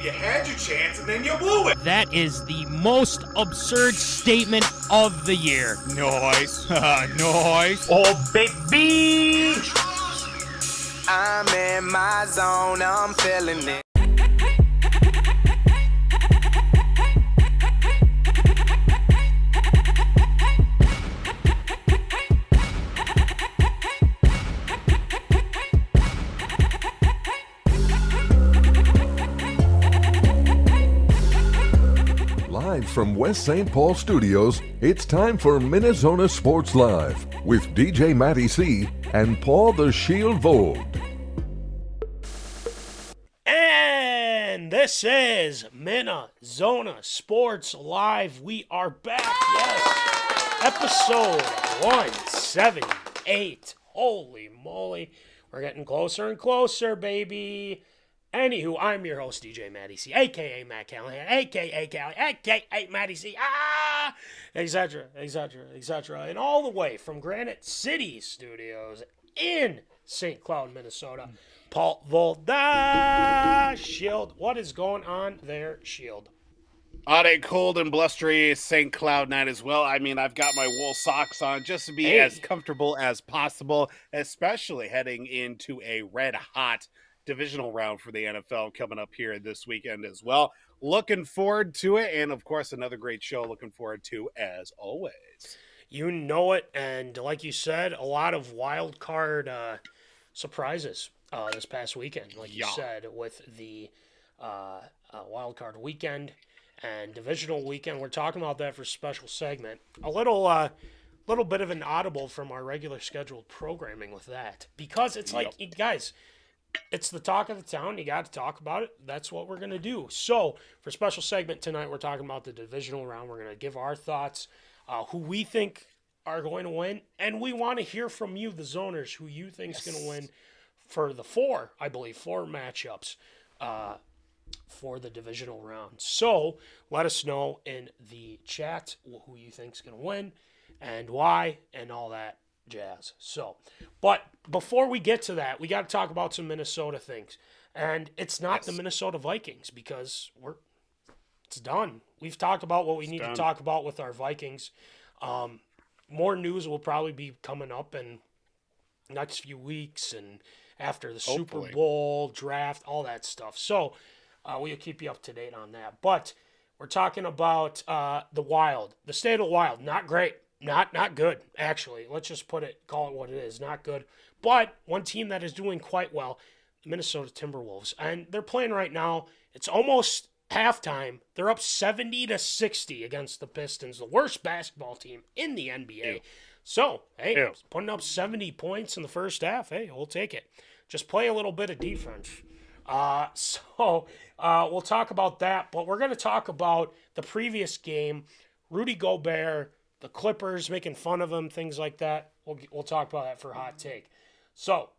You had your chance and then you blew it. That is the most absurd statement of the year. Nice. Nice. Oh, baby. I'm in my zone, I'm feeling it. Live from West St. Paul Studios, it's time for MinneZona Sports Live with DJ Matty C and Paul the Shield Vold. And this is MinneZona Sports Live. We are back, yes. Episode 178. Holy moly. We're getting closer and closer, baby. Anywho, I'm your host, DJ Matty C, a.k.a. Matt Callahan, a.k.a. Callie, a.k.a. Matty C, etc., etc., etc. And all the way from Granite City Studios in St. Cloud, Minnesota, Paul Volda, Shield. What is going on there, Shield? On a cold and blustery St. Cloud night as well. I mean, I've got my wool socks on just to be as comfortable as possible, especially heading into a red-hot divisional round for the NFL coming up here this weekend as well. Looking forward to it, and of course another great show looking forward to as always. You know it, and like you said, a lot of wild card surprises this past weekend, like you said, with the wild card weekend and divisional weekend. We're talking about that for a special segment. A little bit of an audible from our regular scheduled programming with that, because it's like, guys, it's the talk of the town. You got to talk about it. That's what we're going to do. So for special segment tonight, we're talking about the divisional round. We're going to give our thoughts, who we think are going to win. And we want to hear from you, the zoners, who you think is going to win for the four matchups for the divisional round. So let us know in the chat who you think is going to win and why and all that jazz. So, but before we get to that, we got to talk about some Minnesota things. And it's not the Minnesota Vikings, because it's done. We've talked about what we need to talk about with our Vikings. More news will probably be coming up in next few weeks and after the Super Bowl, draft, all that stuff. So we'll keep you up to date on that. But we're talking about the Wild, the state of the Wild. Not great. Not good, actually. Let's just call it what it is. Not good. But one team that is doing quite well, the Minnesota Timberwolves. And they're playing right now. It's almost halftime. They're up 70-60 against the Pistons, the worst basketball team in the NBA. Ew. So, hey, putting up 70 points in the first half, hey, we'll take it. Just play a little bit of defense. So we'll talk about that. But we're going to talk about the previous game, Rudy Gobert, the Clippers, making fun of him, things like that. We'll talk about that for a hot take. So,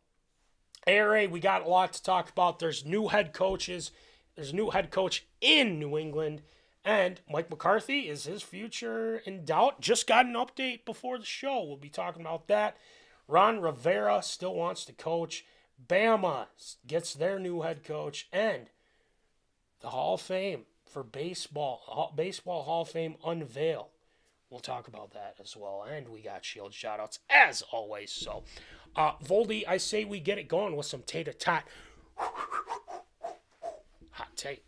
ARA, we got a lot to talk about. There's new head coaches. There's a new head coach in New England. And Mike McCarthy, is his future in doubt? Just got an update before the show. We'll be talking about that. Ronrivera still wants to coach. Bama gets their new head coach. And the Hall of Fame for Baseball Hall of Fame unveiled. We'll talk about that as well. And we got shield shoutouts as always. So, Voldy, I say we get it going with some Tater Tot Hot Take.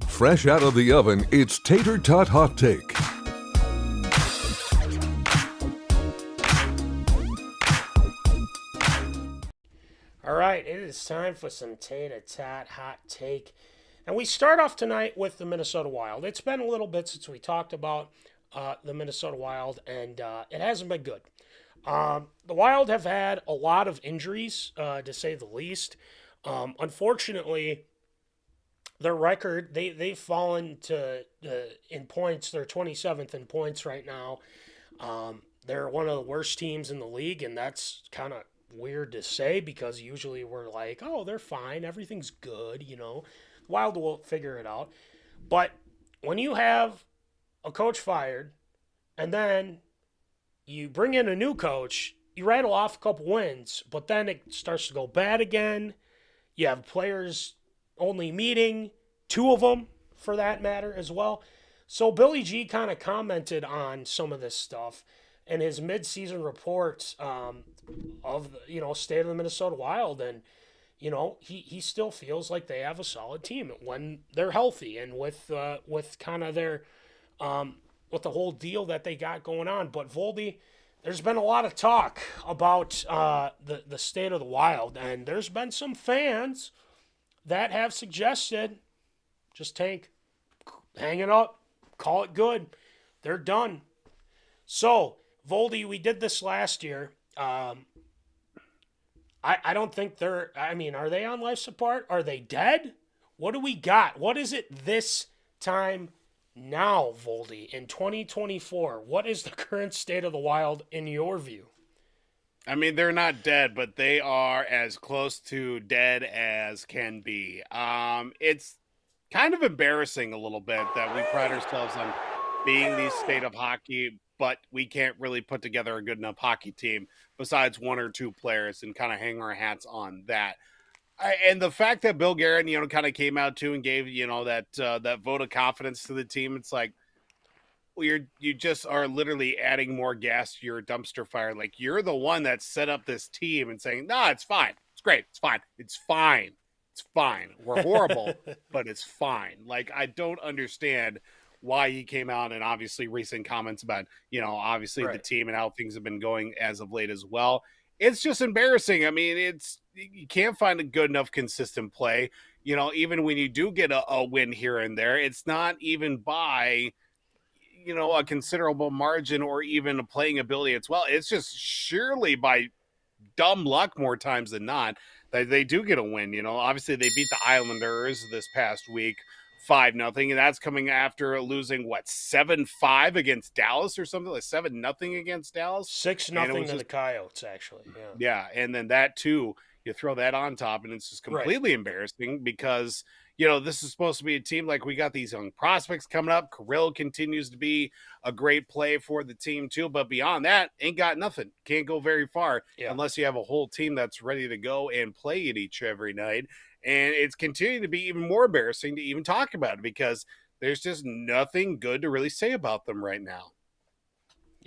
Fresh out of the oven, it's Tater Tot Hot Take. All right, it is time for some Tater Tot Hot Take. And we start off tonight with the Minnesota Wild. It's been a little bit since we talked about the Minnesota Wild, and it hasn't been good. The Wild have had a lot of injuries, to say the least. Unfortunately, their record, they've fallen to, in points, they're 27th in points right now. They're one of the worst teams in the league, and that's kind of weird to say, because usually we're like, oh, they're fine, everything's good, you know. Wild will figure it out. But when you have a coach fired and then you bring in a new coach you rattle off a couple wins, but then it starts to go bad again. You have players only meeting, 2 of them for that matter as well. So Billy G kind of commented on some of this stuff in his midseason report of the, state of the Minnesota Wild, and he still feels like they have a solid team when they're healthy and with kind of their with the whole deal that they got going on. But Voldy, there's been a lot of talk about the state of the Wild, and there's been some fans that have suggested just hang it up, call it good. They're done. So, Voldy, we did this last year. I don't think are they on life support? Are they dead? What do we got? What is it this time now, Voldy, in 2024? What is the current state of the Wild in your view? I mean, they're not dead, but they are as close to dead as can be. It's kind of embarrassing a little bit that we pride ourselves on being the state of hockey, but we can't really put together a good enough hockey team besides 1 or 2 players and kind of hang our hats on that. And the fact that Bill Guerin, kind of came out too and gave, that vote of confidence to the team, it's like, well, you just are literally adding more gas to your dumpster fire. Like, you're the one that set up this team and saying, no, it's fine. It's great. It's fine. It's fine. It's fine. We're horrible, but it's fine. Like, I don't understand why he came out, and obviously recent comments about, obviously the team and how things have been going as of late as well. It's just embarrassing. I mean, you can't find a good enough consistent play. Even when you do get a win here and there, it's not even by, a considerable margin or even a playing ability as well. It's just surely by dumb luck more times than not that they do get a win. Obviously they beat the Islanders this past week 5-0, and that's coming after losing 7-5 against Dallas or something, like 7-0 against Dallas, 6-0 to the Coyotes, actually. Yeah, and then that too, you throw that on top, and it's just completely embarrassing because this is supposed to be a team like we got these young prospects coming up. Kirill continues to be a great play for the team too, but beyond that, ain't got nothing. Can't go very far unless you have a whole team that's ready to go and play at each every night. And it's continuing to be even more embarrassing to even talk about it because there's just nothing good to really say about them right now.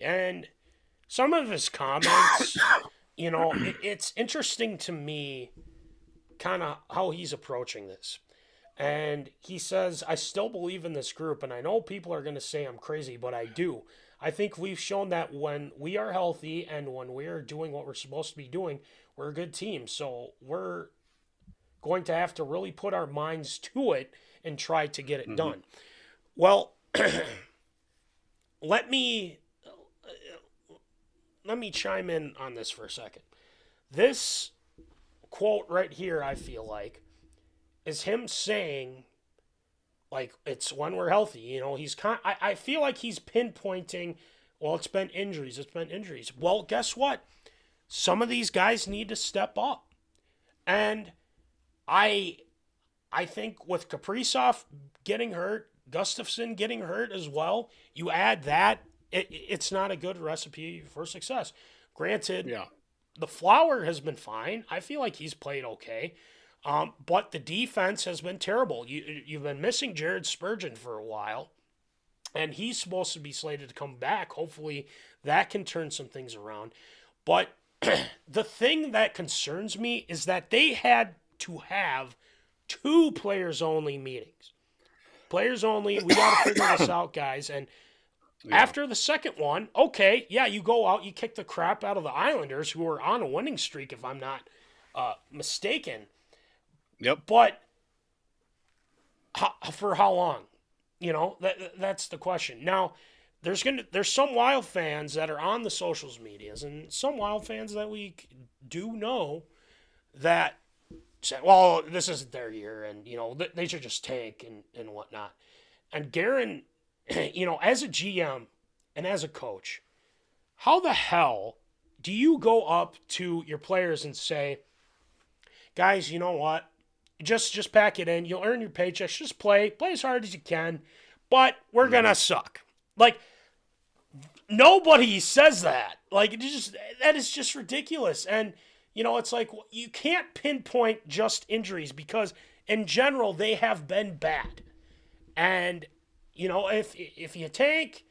And some of his comments, it's interesting to me kind of how he's approaching this. And he says, I still believe in this group, and I know people are going to say I'm crazy, but I do. I think we've shown that when we are healthy and when we're doing what we're supposed to be doing, we're a good team. So we're going to have to really put our minds to it and try to get it done. Well, let me chime in on this for a second. This quote right here, I feel like, is him saying, like, it's when we're healthy. I feel like he's pinpointing, well, it's been injuries. Well, guess what? Some of these guys need to step up. And I think with Kaprizov getting hurt, Gustafsson getting hurt as well, you add that, it's not a good recipe for success. Granted, the Flower has been fine. I feel like he's played okay. But the defense has been terrible. You've been missing Jared Spurgeon for a while, and he's supposed to be slated to come back. Hopefully that can turn some things around. But the thing that concerns me is that they had to have 2 players-only meetings. Players only, we got to figure this out, guys. And after the second one, you go out, you kick the crap out of the Islanders, who are on a winning streak, if I'm not mistaken. Yep. But for how long? That's the question. Now, there's some Wild fans that are on the socials medias, and some Wild fans that we do know that say, well, this isn't their year, and they should just tank and whatnot. And Guerin, as a GM and as a coach, how the hell do you go up to your players and say, guys, you know what? Just pack it in. You'll earn your paychecks. Just play as hard as you can, but we're gonna suck. Like, nobody says that. Like, that is just ridiculous. And, it's like you can't pinpoint just injuries because in general they have been bad. And, if you tank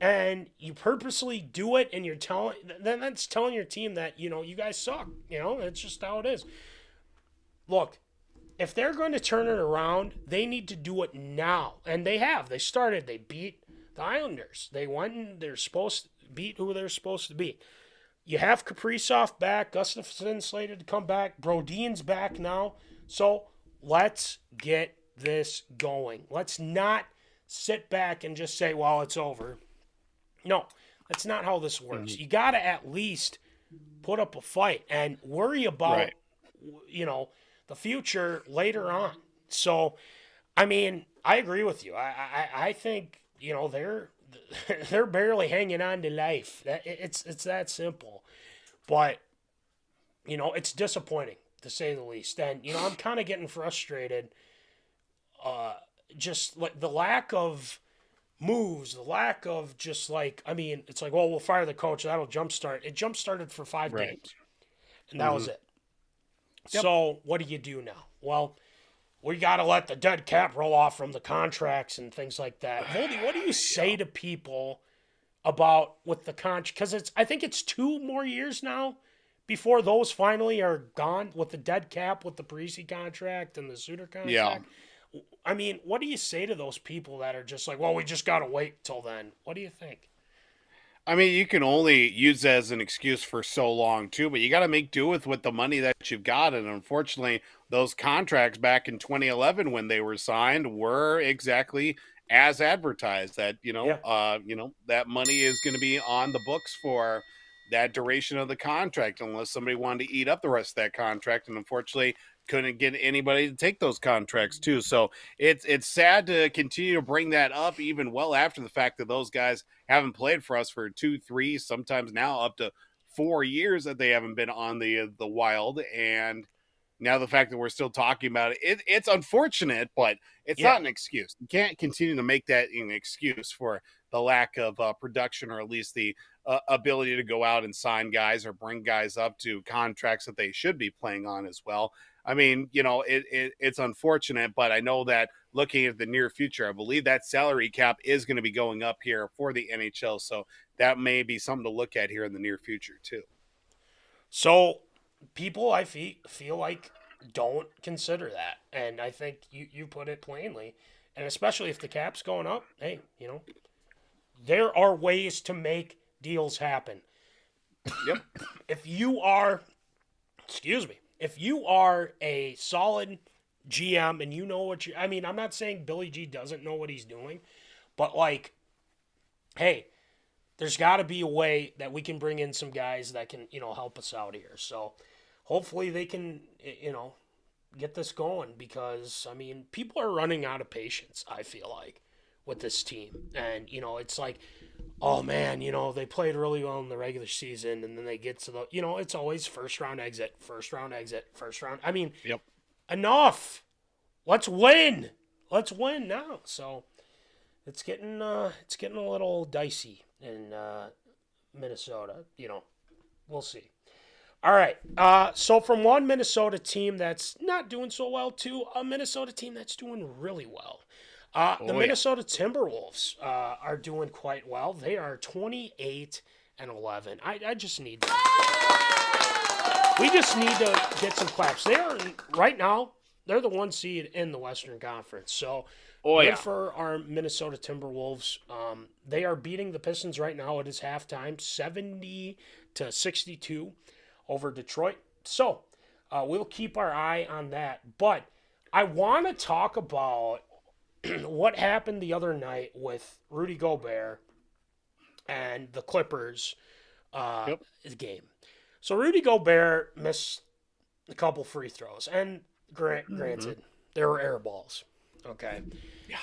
and you purposely do it and then that's telling your team that, you guys suck. That's just how it is. Look, if they're going to turn it around, they need to do it now. And they have. They started. They beat the Islanders. They went and they're supposed to beat who they're supposed to beat. You have Kaprizov back. Gustafsson slated to come back. Brodin's back now. So let's get this going. Let's not sit back and just say, well, it's over. No, that's not how this works. You got to at least put up a fight and worry about, the future later on. So, I mean, I agree with you. I think, they're barely hanging on to life. It's that simple. But, it's disappointing, to say the least. And, I'm kind of getting frustrated. Just like the lack of moves, the lack of just like, it's like, well, we'll fire the coach. That'll jumpstart. It jumpstarted for 5 games. And that was it. Yep. So what do you do now? Well, we got to let the dead cap roll off from the contracts and things like that. Voldy, what do you say to people about with the contract? Because I think it's 2 more years now before those finally are gone with the dead cap, with the Parisi contract and the Suter contract. Yeah. What do you say to those people that are just like, well, we just got to wait till then? What do you think? You can only use that as an excuse for so long, too, but you got to make do with the money that you've got. And unfortunately, those contracts back in 2011 when they were signed were exactly as advertised that, that money is going to be on the books for that duration of the contract unless somebody wanted to eat up the rest of that contract. And unfortunately, couldn't get anybody to take those contracts too. So it's sad to continue to bring that up even well after the fact that those guys haven't played for us for 2, 3, sometimes now up to 4 years that they haven't been on the Wild. And now the fact that we're still talking about it's unfortunate, but it's not an excuse. You can't continue to make that an excuse for the lack of production, or at least the ability to go out and sign guys or bring guys up to contracts that they should be playing on as well. It's unfortunate, but I know that looking at the near future, I believe that salary cap is going to be going up here for the NHL. So that may be something to look at here in the near future too. So people, I feel like, don't consider that. And I think you put it plainly. And especially if the cap's going up, hey, there are ways to make deals happen. Yep. If you are a solid GM and you know what I'm not saying Billy G doesn't know what he's doing, but like, hey, there's got to be a way that we can bring in some guys that can, help us out here. So hopefully they can, get this going because, people are running out of patience, I feel like, with this team. And, it's like, oh man, they played really well in the regular season and then they get to the, it's always first round exit. Yep. Enough. Let's win now. So it's getting a little dicey in Minnesota. We'll see. All right. So from one Minnesota team that's not doing so well to a Minnesota team that's doing really well. The Minnesota Timberwolves are doing quite well. They are 28-11. I just need we just need to get some claps. They are right now. They're the 1 seed in the Western Conference. So good for our Minnesota Timberwolves. They are beating the Pistons right now. It is halftime, 70-62 over Detroit. So we'll keep our eye on that. But I want to talk about what happened the other night with Rudy Gobert and the Clippers game. So Rudy Gobert missed a couple free throws, and granted, there were air balls. Okay. Yeah.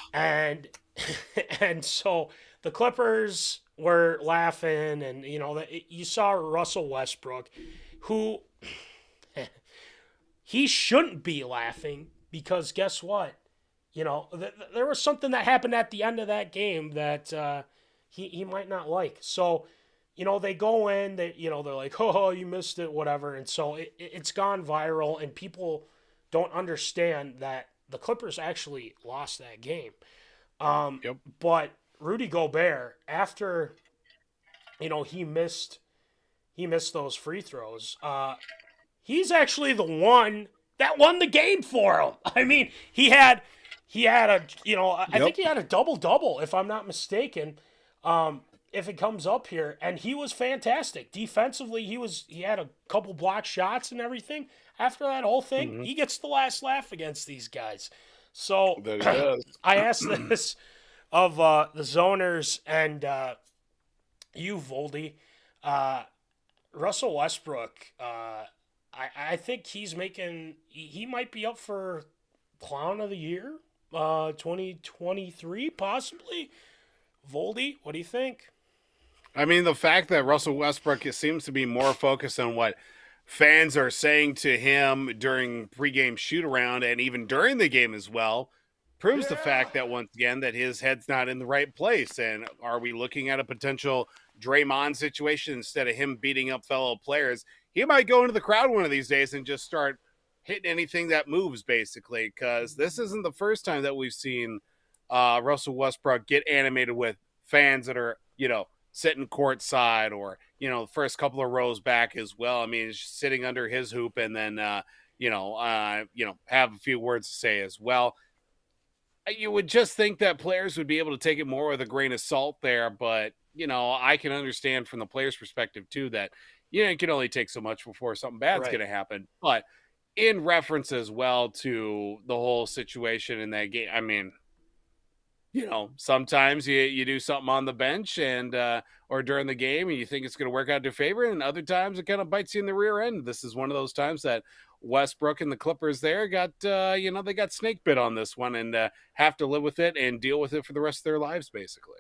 And so the Clippers were laughing, and you saw Russell Westbrook, who he shouldn't be laughing because guess what? There was something that happened at the end of that game that he might not like. So, they go in, they're like, oh, you missed it, whatever. And so it's gone viral, and people don't understand that the Clippers actually lost that game. But Rudy Gobert, after, he missed those free throws, he's actually the one that won the game for him. I mean, he had a, I think he had a double-double, if I'm not mistaken, if it comes up here. And he was fantastic. Defensively, he had a couple block shots and everything. After that whole thing, he gets the last laugh against these guys. So I asked this of the Zoners and you, Voldy. Russell Westbrook, I think he might be up for Clown of the Year, 2023, possibly. Voldy, what do you think? I mean, the fact that Russell Westbrook seems to be more focused on what fans are saying to him during pregame shoot-around and even during the game as well proves the fact that, once again, that his head's not in the right place. And are we looking at a potential Draymond situation instead of him beating up fellow players? He might go into the crowd one of these days and just start hitting anything that moves, basically, because this isn't the first time that we've seen Russell Westbrook get animated with fans that are, sitting courtside or, the first couple of rows back as well. I mean, it's just sitting under his hoop and then, have a few words to say as well. You would just think that players would be able to take it more with a grain of salt there, but, I can understand from the player's perspective too that, it can only take so much before something bad's going to happen. But in reference as well to the whole situation in that game, I mean, sometimes you do something on the bench and or during the game and you think it's going to work out in your favor, and other times it kind of bites you in the rear end. This is one of those times that Westbrook and the Clippers there got, they got snake bit on this one and have to live with it and deal with it for the rest of their lives, basically.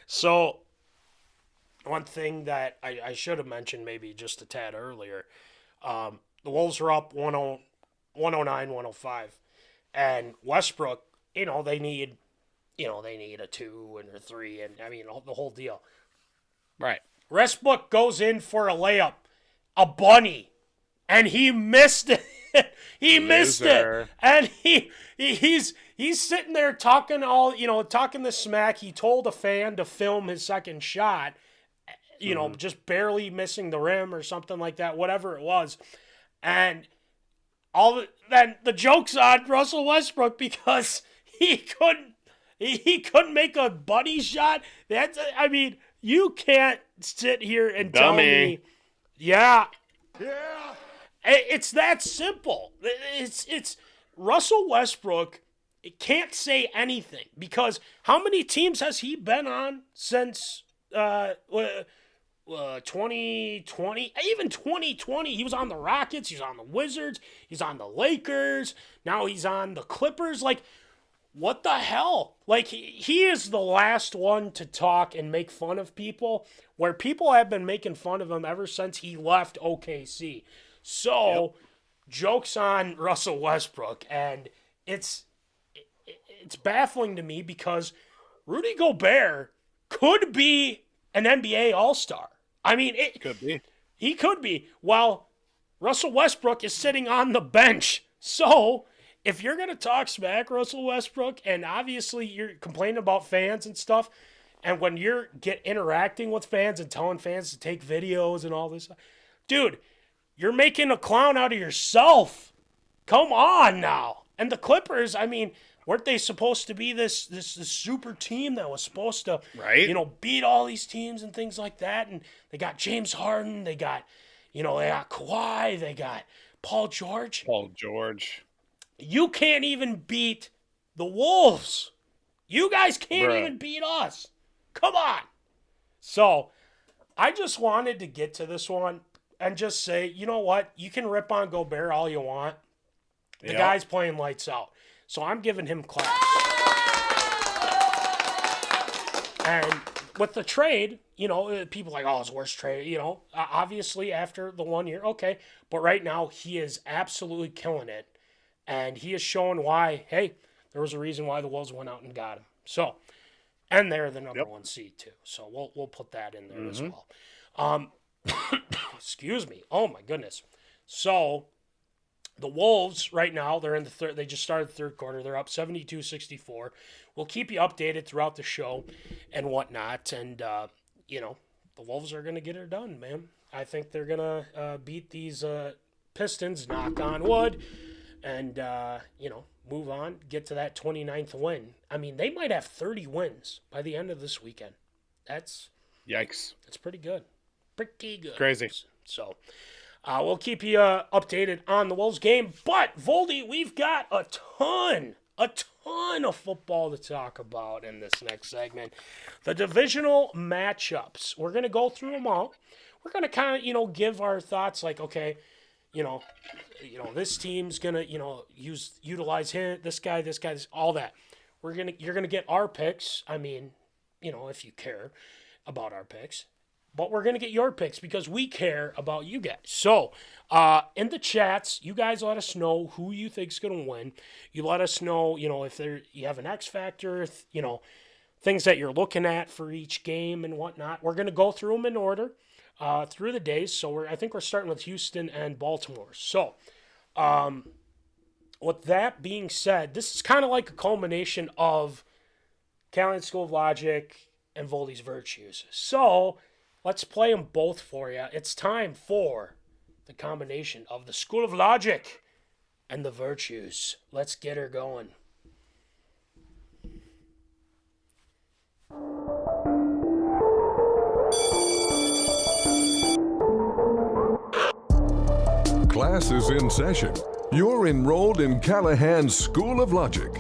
So one thing that I should have mentioned maybe just a tad earlier, the Wolves are up 109-105, and Westbrook, they need a 2 and a 3, and I mean the whole deal. Right. Westbrook goes in for a layup, a bunny, and he missed it. He missed it, and he's sitting there talking the smack. He told a fan to film his second shot, just barely missing the rim or something like that, whatever it was, and then the joke's on Russell Westbrook because he couldn't make a bunny shot. You can't sit here and tell me, yeah. It's that simple. It's Russell Westbrook. It can't say anything because how many teams has he been on since 2020? Even 2020, he was on the Rockets. He was on the Wizards. He's on the Lakers. Now he's on the Clippers. Like, what the hell? Like, he is the last one to talk and make fun of people, where people have been making fun of him ever since he left OKC. So, joke's on Russell Westbrook, and it's baffling to me because Rudy Gobert could be an NBA All-Star. I mean, it could be. He could be, while Russell Westbrook is sitting on the bench. So, if you're going to talk smack, Russell Westbrook, and obviously you're complaining about fans and stuff, and when you're interacting with fans and telling fans to take videos and all this, dude, you're making a clown out of yourself. Come on now. And the Clippers, I mean, weren't they supposed to be this super team that was supposed to, beat all these teams and things like that? And they got James Harden, they got Kawhi, they got Paul George. You can't even beat the Wolves. You guys can't even beat us. Come on. So, I just wanted to get to this one and just say, you know what? You can rip on Gobert all you want. The guy's playing lights out. So I'm giving him claps. And with the trade, people are like, oh, it's the worst trade, obviously after the 1 year, okay. But right now, he is absolutely killing it. And he is showing why, hey, there was a reason why the Wolves went out and got him. So, And they're the number Yep. one seed too. So we'll put that in there as Mhm. well. Excuse me. Oh my goodness. So the Wolves right now, they're in the third. They just started the third quarter. They're up 72-64. We'll keep you updated throughout the show and whatnot. And the Wolves are gonna get it done, man. I think they're gonna beat these Pistons. Knock on wood. And move on, get to that 29th win. I mean, they might have 30 wins by the end of this weekend. That's pretty good. Pretty good. Crazy. So, we'll keep you updated on the Wolves game. But, Voldy, we've got a ton of football to talk about in this next segment. The divisional matchups. We're going to go through them all. We're going to kind of, give our thoughts like, okay, this team's going to, utilize him, this guy, all that. You're going to get our picks. I mean, if you care about our picks. But we're going to get your picks because we care about you guys. So, in the chats, you guys let us know who you think's going to win. You let us know, if you have an X factor, things that you're looking at for each game and whatnot. We're going to go through them in order through the days. So, I think we're starting with Houston and Baltimore. So, with that being said, this is kind of like a culmination of Callahan School of Logic and Voldy's Virtues. So, let's play them both for you. It's time for the combination of the School of Logic and the Virtues. Let's get her going. Class is in session. You're enrolled in Callahan's School of Logic.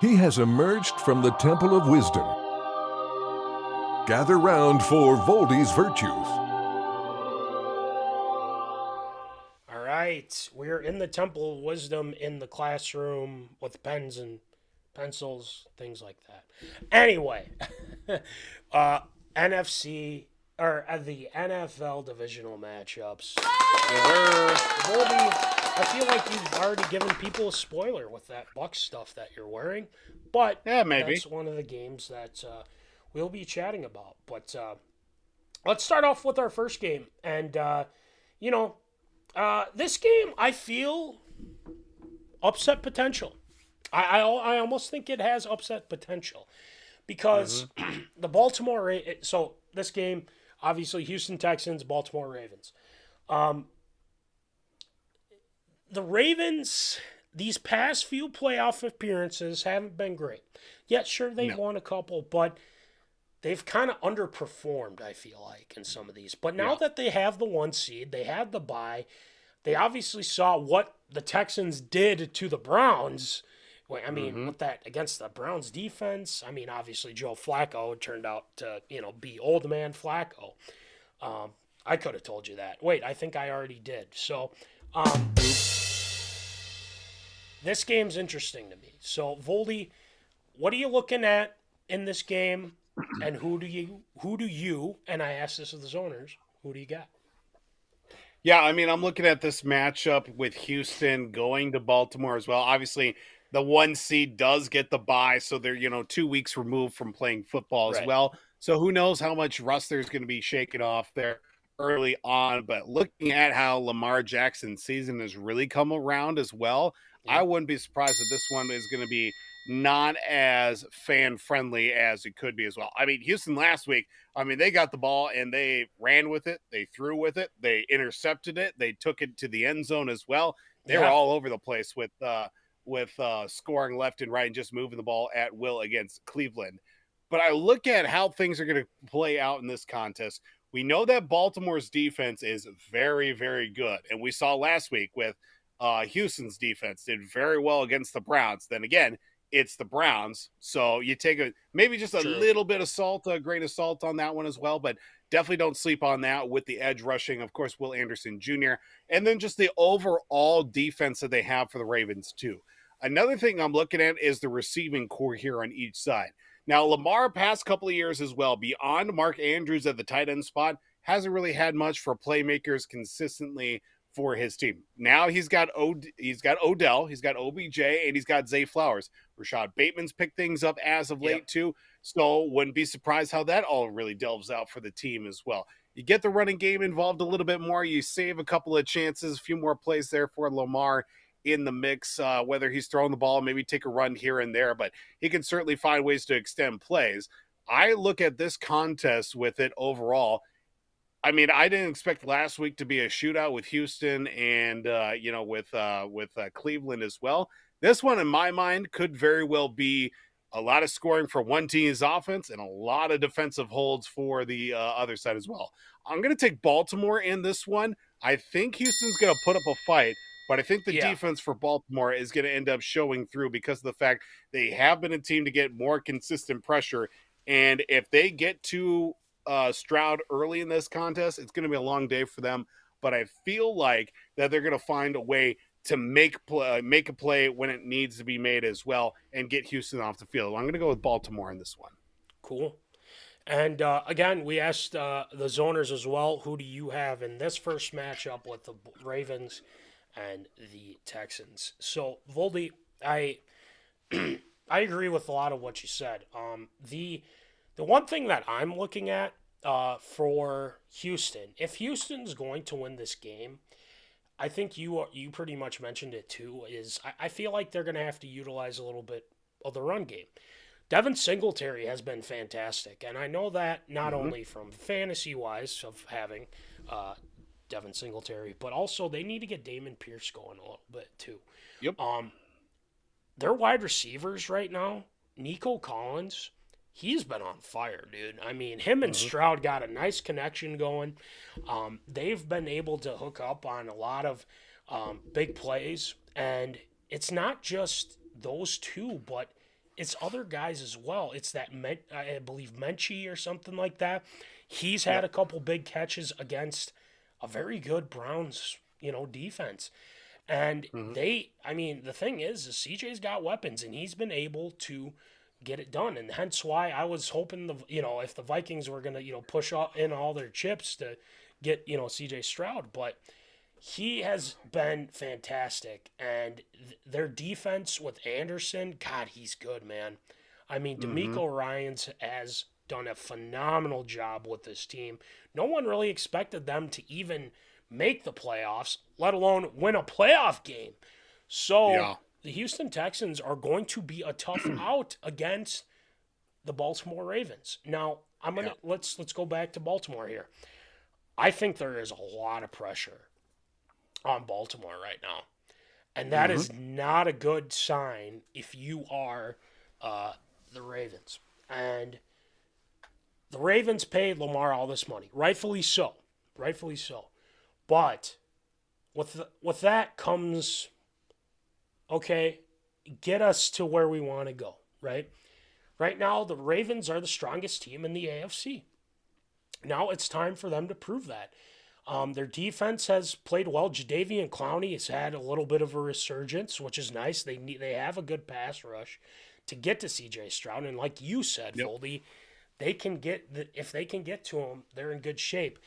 He has emerged from the Temple of Wisdom. Gather round for Voldy's Virtues. All right. We're in the Temple of Wisdom in the classroom with pens and pencils, things like that. Anyway, NFC or the NFL divisional matchups. Voldy, I feel like you've already given people a spoiler with that Bucs stuff that you're wearing, but Yeah, maybe. that's one of the games that we'll be chatting about. But let's start off with our first game, and this game I feel upset potential. I almost think it has upset potential because the Baltimore. So this game, obviously, Houston Texans, Baltimore Ravens. The Ravens, these past few playoff appearances haven't been great. Yeah, sure, they've won a couple, but they've kind of underperformed, I feel like, in some of these. But now that they have the 1 seed, they had the bye, they obviously saw what the Texans did to the Browns. I mean, with that against the Browns defense, I mean, obviously Joe Flacco turned out to, be old man Flacco. I could have told you that. Wait, I think I already did. So, this game's interesting to me. So, Voldy, what are you looking at in this game, and who do you, and I asked this of the zoners, who do you got? Yeah, I mean, I'm looking at this matchup with Houston going to Baltimore as well. Obviously, the 1 seed does get the bye, so they're, 2 weeks removed from playing football as well. So who knows how much rust there's going to be shaken off there early on. But looking at how Lamar Jackson's season has really come around as well, I wouldn't be surprised if this one is going to be not as fan-friendly as it could be as well. I mean, Houston last week, they got the ball and they ran with it. They threw with it. They intercepted it. They took it to the end zone as well. They were all over the place with scoring left and right and just moving the ball at will against Cleveland. But I look at how things are going to play out in this contest. We know that Baltimore's defense is very, very good. And we saw last week with Houston's defense did very well against the Browns. Then again, it's the Browns. So you take maybe just a little bit of salt, a grain of salt on that one as well. But definitely don't sleep on that with the edge rushing. Of course, Will Anderson Jr. And then just the overall defense that they have for the Ravens too. Another thing I'm looking at is the receiving core here on each side. Now, Lamar past couple of years as well, beyond Mark Andrews at the tight end spot, hasn't really had much for playmakers consistently for his team. Now he's got Odell, he's got OBJ, and he's got Zay Flowers. Rashad Bateman's picked things up as of late too, so wouldn't be surprised how that all really delves out for the team as well. You get the running game involved a little bit more. You save a couple of chances, a few more plays there for Lamar in the mix, whether he's throwing the ball, maybe take a run here and there, but he can certainly find ways to extend plays. I look at this contest with it overall. I mean, I didn't expect last week to be a shootout with Houston and, with Cleveland as well. This one, in my mind, could very well be a lot of scoring for one team's offense and a lot of defensive holds for the other side as well. I'm going to take Baltimore in this one. I think Houston's going to put up a fight, but I think the defense for Baltimore is going to end up showing through because of the fact they have been a team to get more consistent pressure. And if they get to Stroud early in this contest, it's going to be a long day for them. But I feel like that they're going to find a way to make a play when it needs to be made as well and get Houston off the field. I'm going to go with Baltimore in this one. Cool. And again, we asked the zoners as well, who do you have in this first matchup with the Ravens and the Texans? So, Voldy, I agree with a lot of what you said. The one thing that I'm looking at for Houston, if Houston's going to win this game, I think you pretty much mentioned it too, is I feel like they're going to have to utilize a little bit of the run game. Devin Singletary has been fantastic, and I know that not only from fantasy-wise of having Devin Singletary, but also they need to get Damon Pierce going a little bit too. Yep. Their wide receivers right now, Nico Collins, he's been on fire, dude. I mean, him and Stroud got a nice connection going. They've been able to hook up on a lot of big plays, and it's not just those two, but it's other guys as well. It's that, I believe, Menchie or something like that. He's had a couple big catches against a very good Browns, defense. And the thing is CJ's got weapons, and he's been able to get it done. And hence why I was hoping, if the Vikings were going to, push in all their chips to get, CJ Stroud. But he has been fantastic. And their defense with Anderson, God, he's good, man. I mean, D'Amico Ryans has done a phenomenal job with this team. No one really expected them to even make the playoffs, let alone win a playoff game. So the Houston Texans are going to be a tough out against the Baltimore Ravens. Now, let's go back to Baltimore here. I think there is a lot of pressure on Baltimore right now. And that is not a good sign if you are the Ravens. And the Ravens paid Lamar all this money. Rightfully so. But with that comes, okay, get us to where we want to go, right? Right now, the Ravens are the strongest team in the AFC. Now it's time for them to prove that. Their defense has played well. Jadeveon Clowney has had a little bit of a resurgence, which is nice. They have a good pass rush to get to CJ Stroud, and like you said, Foldy, if they can get to him, they're in good shape.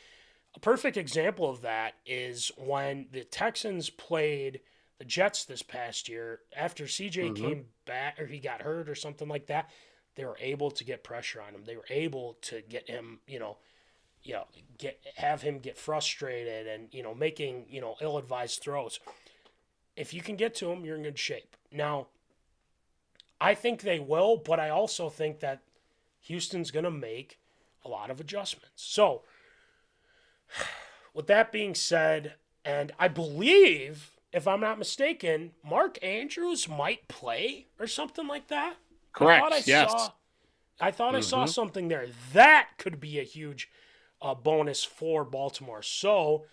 A perfect example of that is when the Texans played the Jets this past year. After CJ came back, or he got hurt or something like that, they were able to get pressure on him. They were able to get him, have him get frustrated and, making, ill-advised throws. If you can get to him, you're in good shape. Now, I think they will, but I also think that Houston's going to make a lot of adjustments. So, with that being said, and I believe, if I'm not mistaken, Mark Andrews might play or something like that. Correct, I thought I saw something there. That could be a huge bonus for Baltimore. So,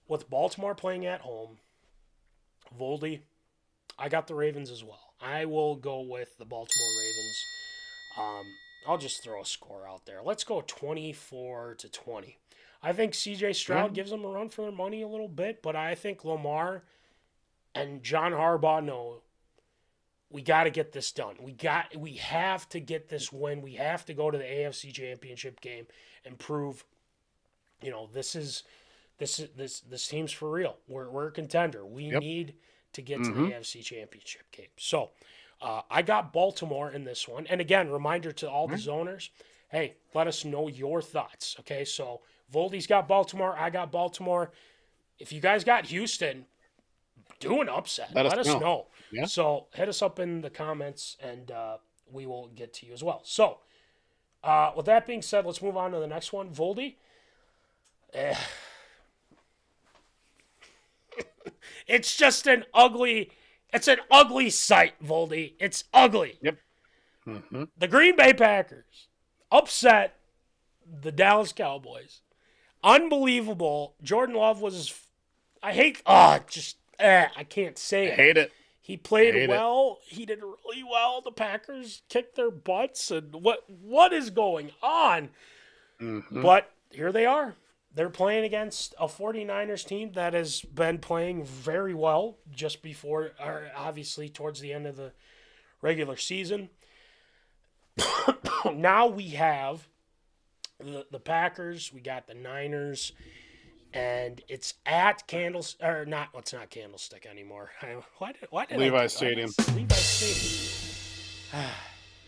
with Baltimore playing at home, Voldy, I got the Ravens as well. I will go with the Baltimore Ravens. I'll just throw a score out there. Let's go 24-20. I think C.J. Stroud gives them a run for their money a little bit, but I think Lamar and John Harbaugh know we got to get this done. We have to get this win. We have to go to the AFC Championship game and prove this team's for real. We're a contender. We need to get to the AFC Championship game. So I got Baltimore in this one. And again, reminder to all the zoners, hey, let us know your thoughts. Okay, so Voldy's got Baltimore. I got Baltimore. If you guys got Houston, do an upset. Let us know. Yeah. So hit us up in the comments, and we will get to you as well. So with that being said, let's move on to the next one. Voldy. It's just an ugly sight, Voldy. It's ugly. Yep. Mm-hmm. The Green Bay Packers upset the Dallas Cowboys. Unbelievable. Jordan Love was, I can't say it. I hate it. He played well. He did really well. The Packers kicked their butts. And what is going on? Mm-hmm. But here they are. They're playing against a 49ers team that has been playing very well just before, or obviously towards the end of the regular season. Now we have the Packers, we got the Niners, and it's at it's not Candlestick anymore. Why did Levi's Stadium. Levi's Stadium.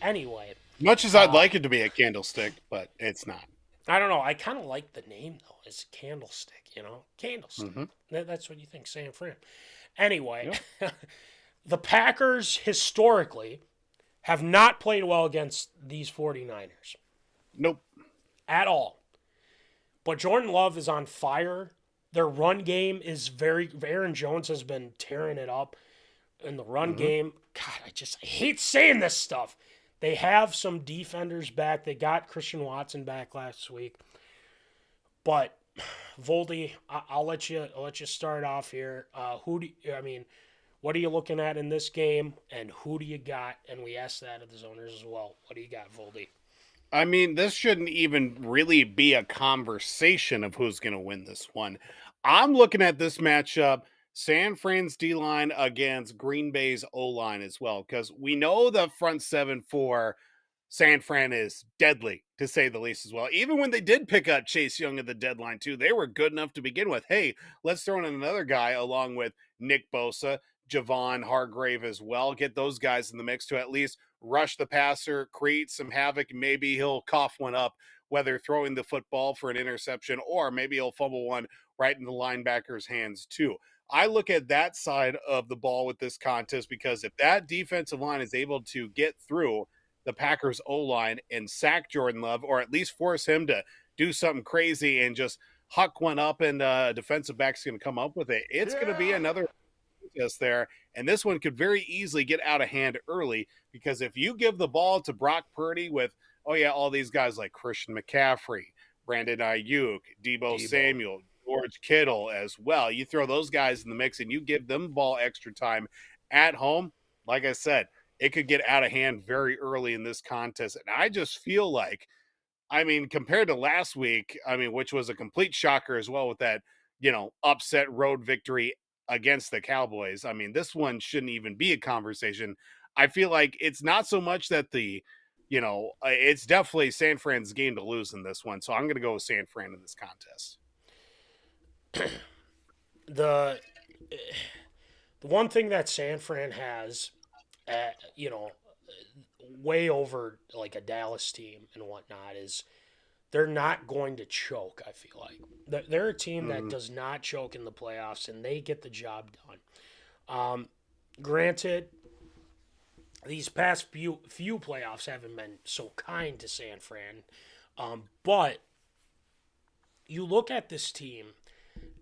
Anyway. Much as I'd like it to be a Candlestick, but it's not. I don't know. I kind of like the name, though. It's Candlestick, Candlestick. Mm-hmm. That's what you think, San Fran. Anyway, the Packers historically have not played well against these 49ers. Nope. At all. But Jordan Love is on fire. Their run game is Aaron Jones has been tearing it up in the run game. God, I hate saying this stuff. They have some defenders back. They got Christian Watson back last week. But Voldy, I'll let you start off here. What are you looking at in this game, and who do you got? And we asked that of the zoners as well. What do you got, Voldy? I mean, this shouldn't even really be a conversation of who's going to win this one. I'm looking at this matchup, San Fran's D-line against Green Bay's O-line as well, because we know the front seven for San Fran is deadly, to say the least as well. Even when they did pick up Chase Young at the deadline, too, they were good enough to begin with. Hey, let's throw in another guy along with Nick Bosa, Javon Hargrave as well. Get those guys in the mix to at least rush the passer, create some havoc. Maybe he'll cough one up, whether throwing the football for an interception or maybe he'll fumble one right in the linebacker's hands, too. I look at that side of the ball with this contest because if that defensive line is able to get through the Packers O-line and sack Jordan Love, or at least force him to do something crazy and just huck one up and defensive back's going to come up with it, it's going to be another contest there. And this one could very easily get out of hand early because if you give the ball to Brock Purdy with, all these guys like Christian McCaffrey, Brandon Ayuk, Deebo Samuel, George Kittle as well. You throw those guys in the mix and you give them the ball extra time at home. Like I said, it could get out of hand very early in this contest. And I just feel like, compared to last week, which was a complete shocker as well with that, upset road victory against the Cowboys. This one shouldn't even be a conversation. I feel like it's not so much that it's definitely San Fran's game to lose in this one. So I'm going to go with San Fran in this contest. The one thing that San Fran has, way over like a Dallas team and whatnot is they're not going to choke. I feel like they're a team that does not choke in the playoffs and they get the job done. Granted, these past few playoffs haven't been so kind to San Fran, but you look at this team.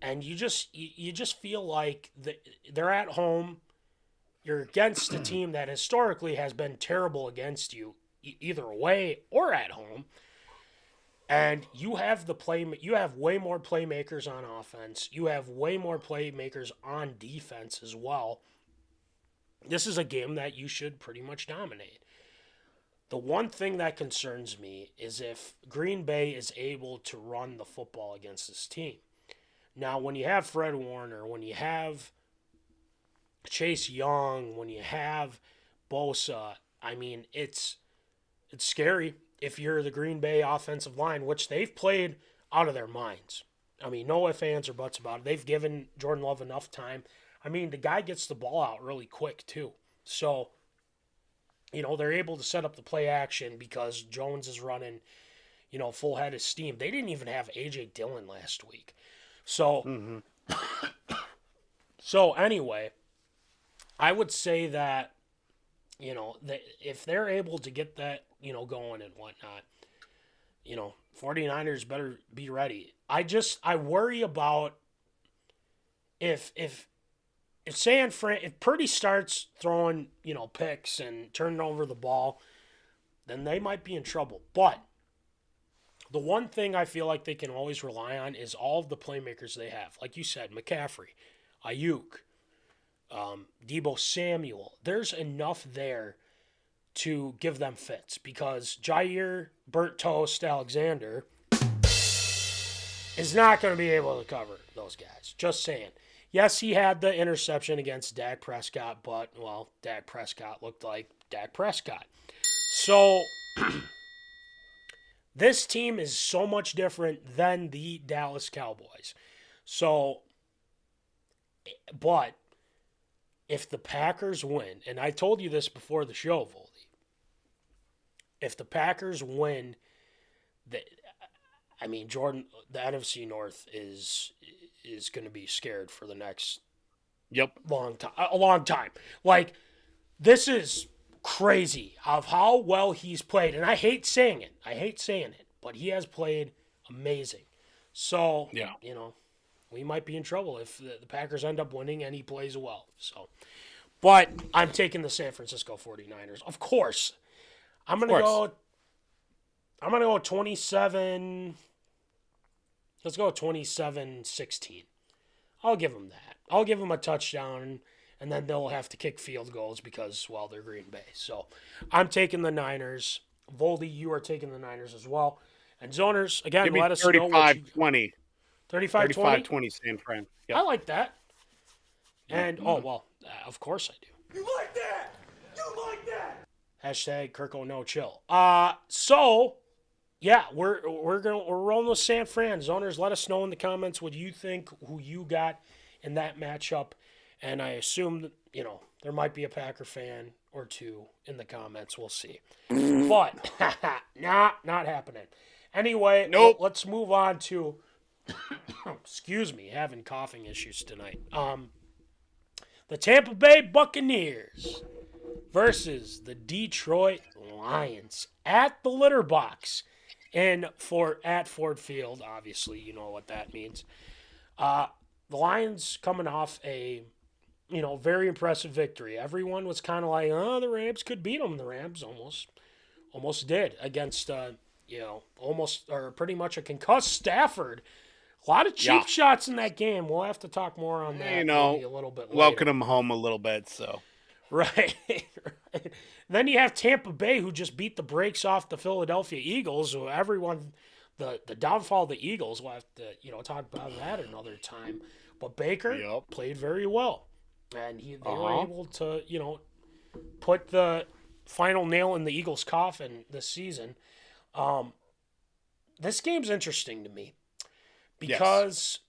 And you just feel like they're at home. You're against a team that historically has been terrible against you, either away or at home. And you have you have way more playmakers on offense. You have way more playmakers on defense as well. This is a game that you should pretty much dominate. The one thing that concerns me is if Green Bay is able to run the football against this team. Now, when you have Fred Warner, when you have Chase Young, when you have Bosa, it's scary if you're the Green Bay offensive line, which they've played out of their minds. I mean, no ifs, ands, or buts about it. They've given Jordan Love enough time. I mean, the guy gets the ball out really quick, too. So, they're able to set up the play action because Jones is running, full head of steam. They didn't even have A.J. Dillon last week. So, so anyway, I would say that, that if they're able to get that, going and whatnot, 49ers better be ready. I worry about if Purdy starts throwing, picks and turning over the ball, then they might be in trouble. But the one thing I feel like they can always rely on is all of the playmakers they have. Like you said, McCaffrey, Ayuk, Deebo Samuel. There's enough there to give them fits because Jair Burnt Toast Alexander is not going to be able to cover those guys. Just saying. Yes, he had the interception against Dak Prescott, but, well, Dak Prescott looked like Dak Prescott. So, this team is so much different than the Dallas Cowboys. So, but if the Packers win, and I told you this before the show, Voldy, if the Packers win, Jordan, the NFC North is going to be scared for the next a long time. Like, this is crazy of how well he's played, and I hate saying it, but he has played amazing. So, we might be in trouble if the Packers end up winning and he plays well. So, but I'm taking the San Francisco 49ers. Of course. I'm going to go 27. Let's go 27-16. I'll give them that. I'll give them a touchdown, and then they'll have to kick field goals because, well, they're Green Bay. So I'm taking the Niners. Voldy, you are taking the Niners as well. And Zoners, again, Give me let us know. 35-20. 35-20? 35-20 San Fran. Yep. I like that. And, of course I do. You like that? You like that? Hashtag Kirko no chill. So yeah, we're rolling with San Fran. Zoners, let us know in the comments what you think, who you got in that matchup. And I assume that, there might be a Packer fan or two in the comments. We'll see. But not happening. Anyway, nope. Let's move on to excuse me, having coughing issues tonight. The Tampa Bay Buccaneers versus the Detroit Lions at the Litter Box at Ford Field. Obviously, you know what that means. The Lions coming off a very impressive victory. Everyone was kind of like, the Rams could beat them. The Rams almost did against almost or pretty much a concussed Stafford. A lot of cheap shots in that game. We'll have to talk more on that maybe a little bit later. Welcome them home a little bit, so. Right. Then you have Tampa Bay, who just beat the brakes off the Philadelphia Eagles. So everyone, the downfall of the Eagles, we'll have to talk about that another time. But Baker played very well, and they were able to put the final nail in the Eagles' coffin this season. This game's interesting to me because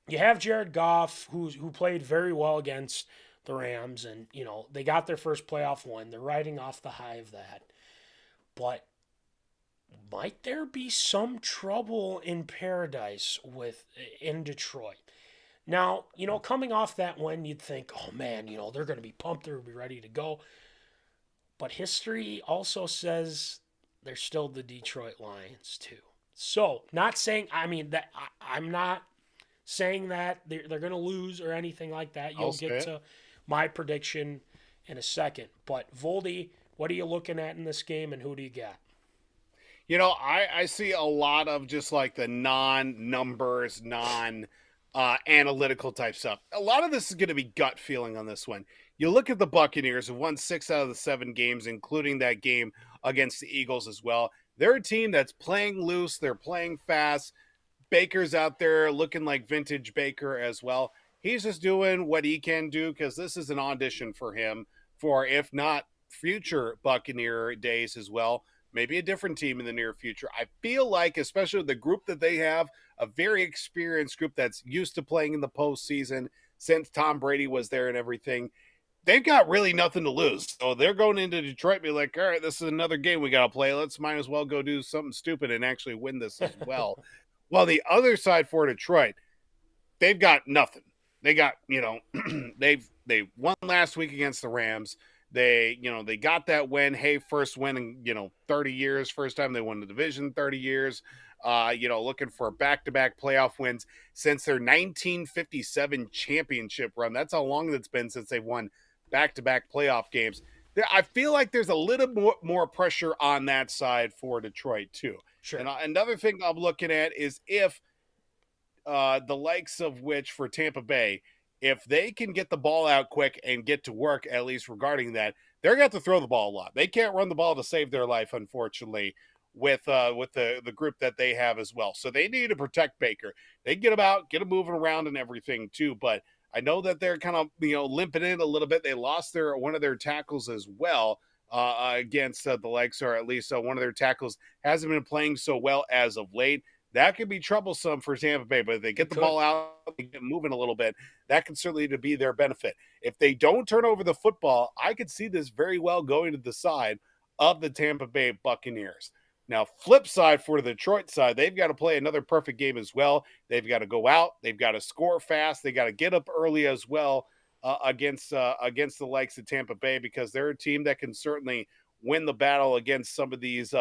you have Jared Goff, who played very well against the Rams, and they got their first playoff win. They're riding off the high of that. But might there be some trouble in paradise in Detroit? Now, coming off that win, you'd think, oh man, they're going to be pumped, they're going to be ready to go. But history also says they're still the Detroit Lions too. So, not saying, that I'm not saying that they're going to lose or anything like that. You'll get to my prediction in a second. But Voldy, what are you looking at in this game, and who do you got? I see a lot of just like the non-numbers, analytical type stuff. A lot of this is going to be gut feeling on this one. You look at the Buccaneers, who won 6 out of the 7 games, including that game against the Eagles as well. They're a team that's playing loose. They're playing fast. Baker's out there looking like vintage Baker as well. He's just doing what he can do because this is an audition for him for, if not future Buccaneer days as well. maybe a different team in the near future. I feel like, especially with the group that they have, a very experienced group that's used to playing in the postseason since Tom Brady was there and everything, they've got really nothing to lose. So they're going into Detroit, be like, all right, this is another game we got to play. Let's might as well go do something stupid and actually win this as well. While the other side for Detroit, they've got nothing. They got, they won last week against the Rams. They got that win. Hey, first win in, 30 years. First time they won the division in 30 years. Looking for back-to-back playoff wins since their 1957 championship run. That's how long it's been since they've won back-to-back playoff games. I feel like there's a little more pressure on that side for Detroit too. Sure. And another thing I'm looking at is if the likes of which for Tampa Bay, if they can get the ball out quick and get to work, at least regarding that, they're going to have to throw the ball a lot. They can't run the ball to save their life, unfortunately, with the group that they have as well. So they need to protect Baker. They get him out, get him moving around and everything too. But I know that they're kind of, limping in a little bit. They lost one of their tackles as well against the likes, or at least one of their tackles hasn't been playing so well as of late. That could be troublesome for Tampa Bay, but if they get the ball out, they get moving a little bit, that can certainly be their benefit. If they don't turn over the football, I could see this very well going to the side of the Tampa Bay Buccaneers. Now, flip side for the Detroit side, they've got to play another perfect game as well. They've got to go out. They've got to score fast. They got to get up early as well against the likes of Tampa Bay, because they're a team that can certainly win the battle against some of these,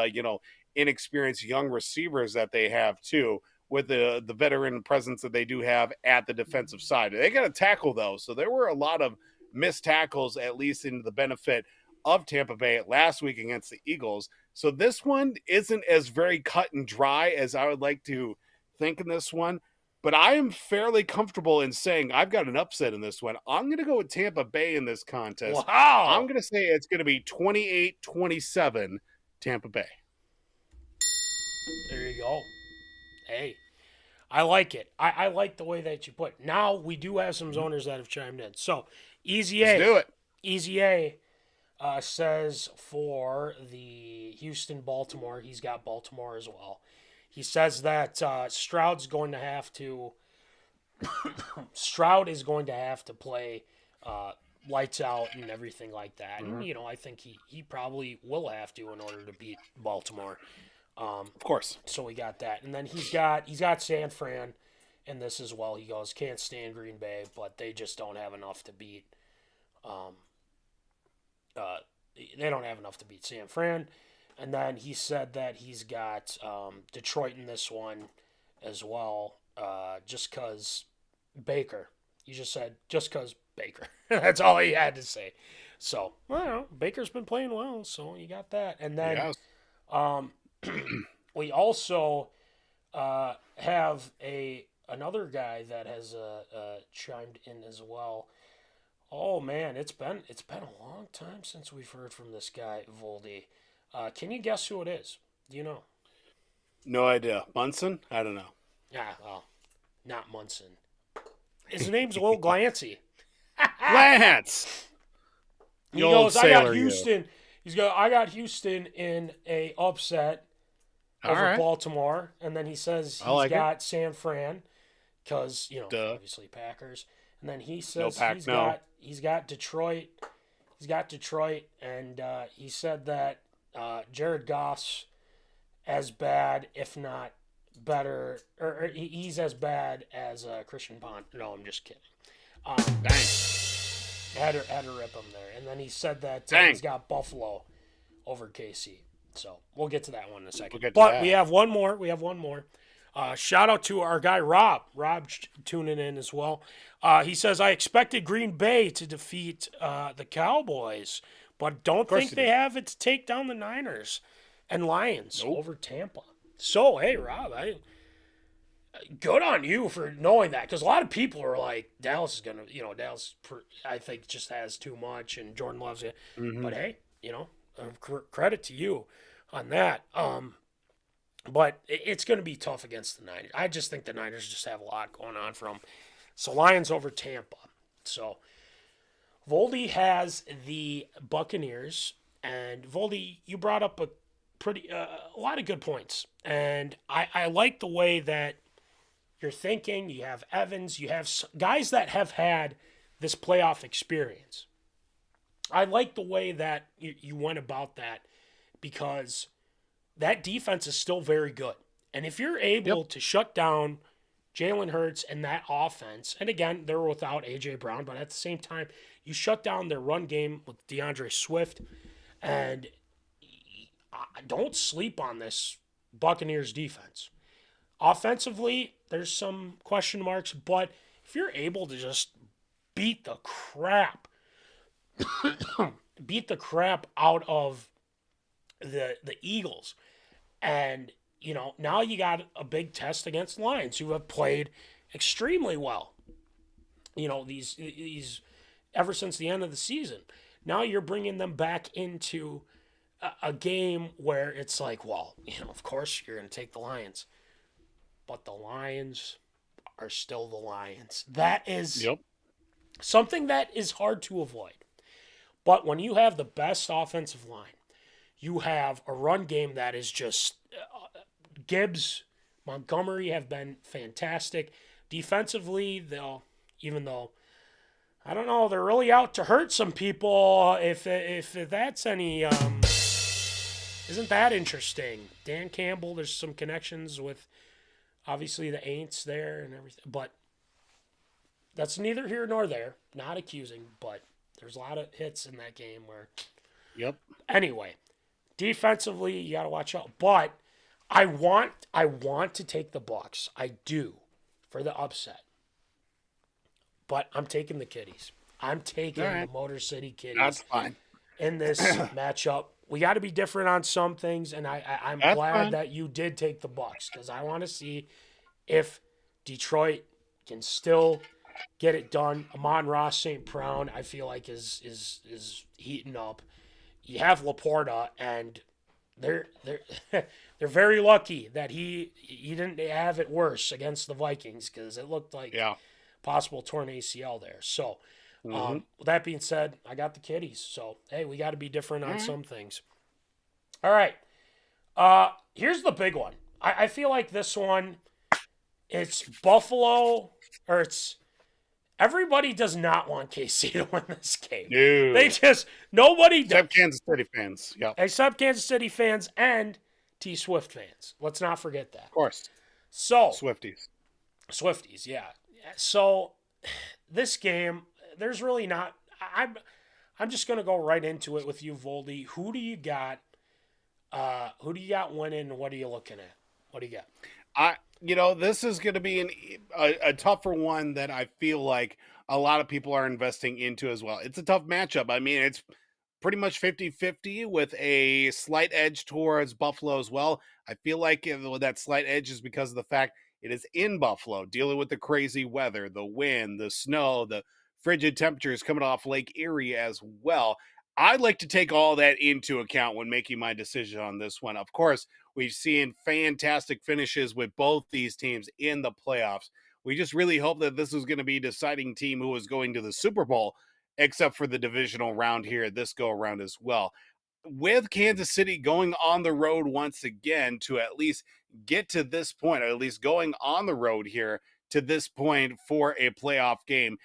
inexperienced young receivers that they have too, with the veteran presence that they do have at the defensive side. They got to tackle though. So there were a lot of missed tackles, at least in the benefit of Tampa Bay last week against the Eagles. So this one isn't as very cut and dry as I would like to think in this one, but I am fairly comfortable in saying I've got an upset in this one. I'm going to go with Tampa Bay in this contest. Wow. I'm going to say it's going to be 28-27 Tampa Bay. There you go. Hey, I like it. I like the way that you put it. Now, we do have some zoners that have chimed in. So, Easy A. Let's do it. Easy A says for the Houston-Baltimore, he's got Baltimore as well. He says that Stroud is going to have to play lights out and everything like that. And, I think he probably will have to in order to beat Baltimore. Of course. So we got that. And then he's got San Fran in this as well. He goes, can't stand Green Bay, but they just don't have enough to beat they don't have enough to beat San Fran. And then he said that he's got Detroit in this one as well, just because Baker. He just said, just because Baker. That's all he had to say. So, well, Baker's been playing well, so you got that. And then we also have another guy that has chimed in as well. Oh man, it's been a long time since we've heard from this guy Voldy. Can you guess who it is? Do you know? No idea. Munson? I don't know. Yeah, well, not Munson. His name's Will Glancy. Lance. He goes, I got Houston. I got Houston in a upset over Baltimore, and then he says he's got San Fran because obviously Packers, and then he says he's got Detroit. He's got Detroit, and he said that Jared Goff's as bad, if not better, or he's as bad as Christian Pond. No, I'm just kidding. Had to rip him there, and then he said that he's got Buffalo over KC. So we'll get to that one in a second. We have one more. Shout out to our guy Rob. Rob's tuning in as well. He says, I expected Green Bay to defeat the Cowboys, but don't think they have it to take down the Niners and Lions over Tampa. So, hey, Rob, good on you for knowing that, because a lot of people are like, Dallas is going to, Dallas, I think, just has too much, and Jordan loves it. Mm-hmm. But, hey, credit to you on that. But it's going to be tough against the Niners. I just think the Niners just have a lot going on for them. So Lions over Tampa. So Voldy has the Buccaneers. And Voldy, you brought up a lot of good points. And I like the way that you're thinking. You have Evans, you have guys that have had this playoff experience. I like the way that you went about that because that defense is still very good. And if you're able to shut down Jalen Hurts and that offense, and again, they're without A.J. Brown, but at the same time, you shut down their run game with DeAndre Swift, and don't sleep on this Buccaneers defense. Offensively, there's some question marks, but if you're able to just beat the crap out of the Eagles, and now you got a big test against Lions, who have played extremely well. These ever since the end of the season. Now you're bringing them back into a game where it's like, well, of course you're going to take the Lions, but the Lions are still the Lions. That is something that is hard to avoid. But when you have the best offensive line, you have a run game that is just Gibbs, Montgomery have been fantastic. Defensively, even though I don't know, they're really out to hurt some people. If that's any, isn't that interesting? Dan Campbell, there's some connections with obviously the Aints there and everything, but that's neither here nor there. Not accusing, but there's a lot of hits in that game where. Yep. Anyway, defensively, you got to watch out. But I want to take the Bucs. I do, for the upset. But I'm taking the Kitties. I'm taking the Motor City Kitties. That's fine. In this matchup. We got to be different on some things, and I'm glad that you did take the Bucs, because I want to see if Detroit can still get it done. Amon-Ra St. Brown, I feel like is heating up. You have Laporta, and they're they're very lucky that he didn't have it worse against the Vikings, because it looked like possible torn ACL there. So, with that being said, I got the Kitties. So, hey, we got to be different on some things. All right. Here's the big one. I feel like this one, it's Buffalo, or it's everybody does not want KC to win this game. No. They just, nobody does. Except Kansas City fans. Yeah. Except Kansas City fans and T Swift fans. Let's not forget that. Of course. So Swifties, yeah. So this game, there's really not. I'm just gonna go right into it with you, Voldy. Who do you got? Who do you got winning? What are you looking at? What do you got? This is going to be a tougher one that I feel like a lot of people are investing into as well. It's a tough matchup. I mean, it's pretty much 50-50 with a slight edge towards Buffalo as well. I feel like that slight edge is because of the fact it is in Buffalo, dealing with the crazy weather, the wind, the snow, the frigid temperatures coming off Lake Erie as well. I'd like to take all that into account when making my decision on this one. Of course, we've seen fantastic finishes with both these teams in the playoffs. We just really hope that this is going to be a deciding team who is going to the Super Bowl, except for the divisional round here, this go around as well. With Kansas City going on the road once again to at least get to this point, or at least going on the road here to this point for a playoff game,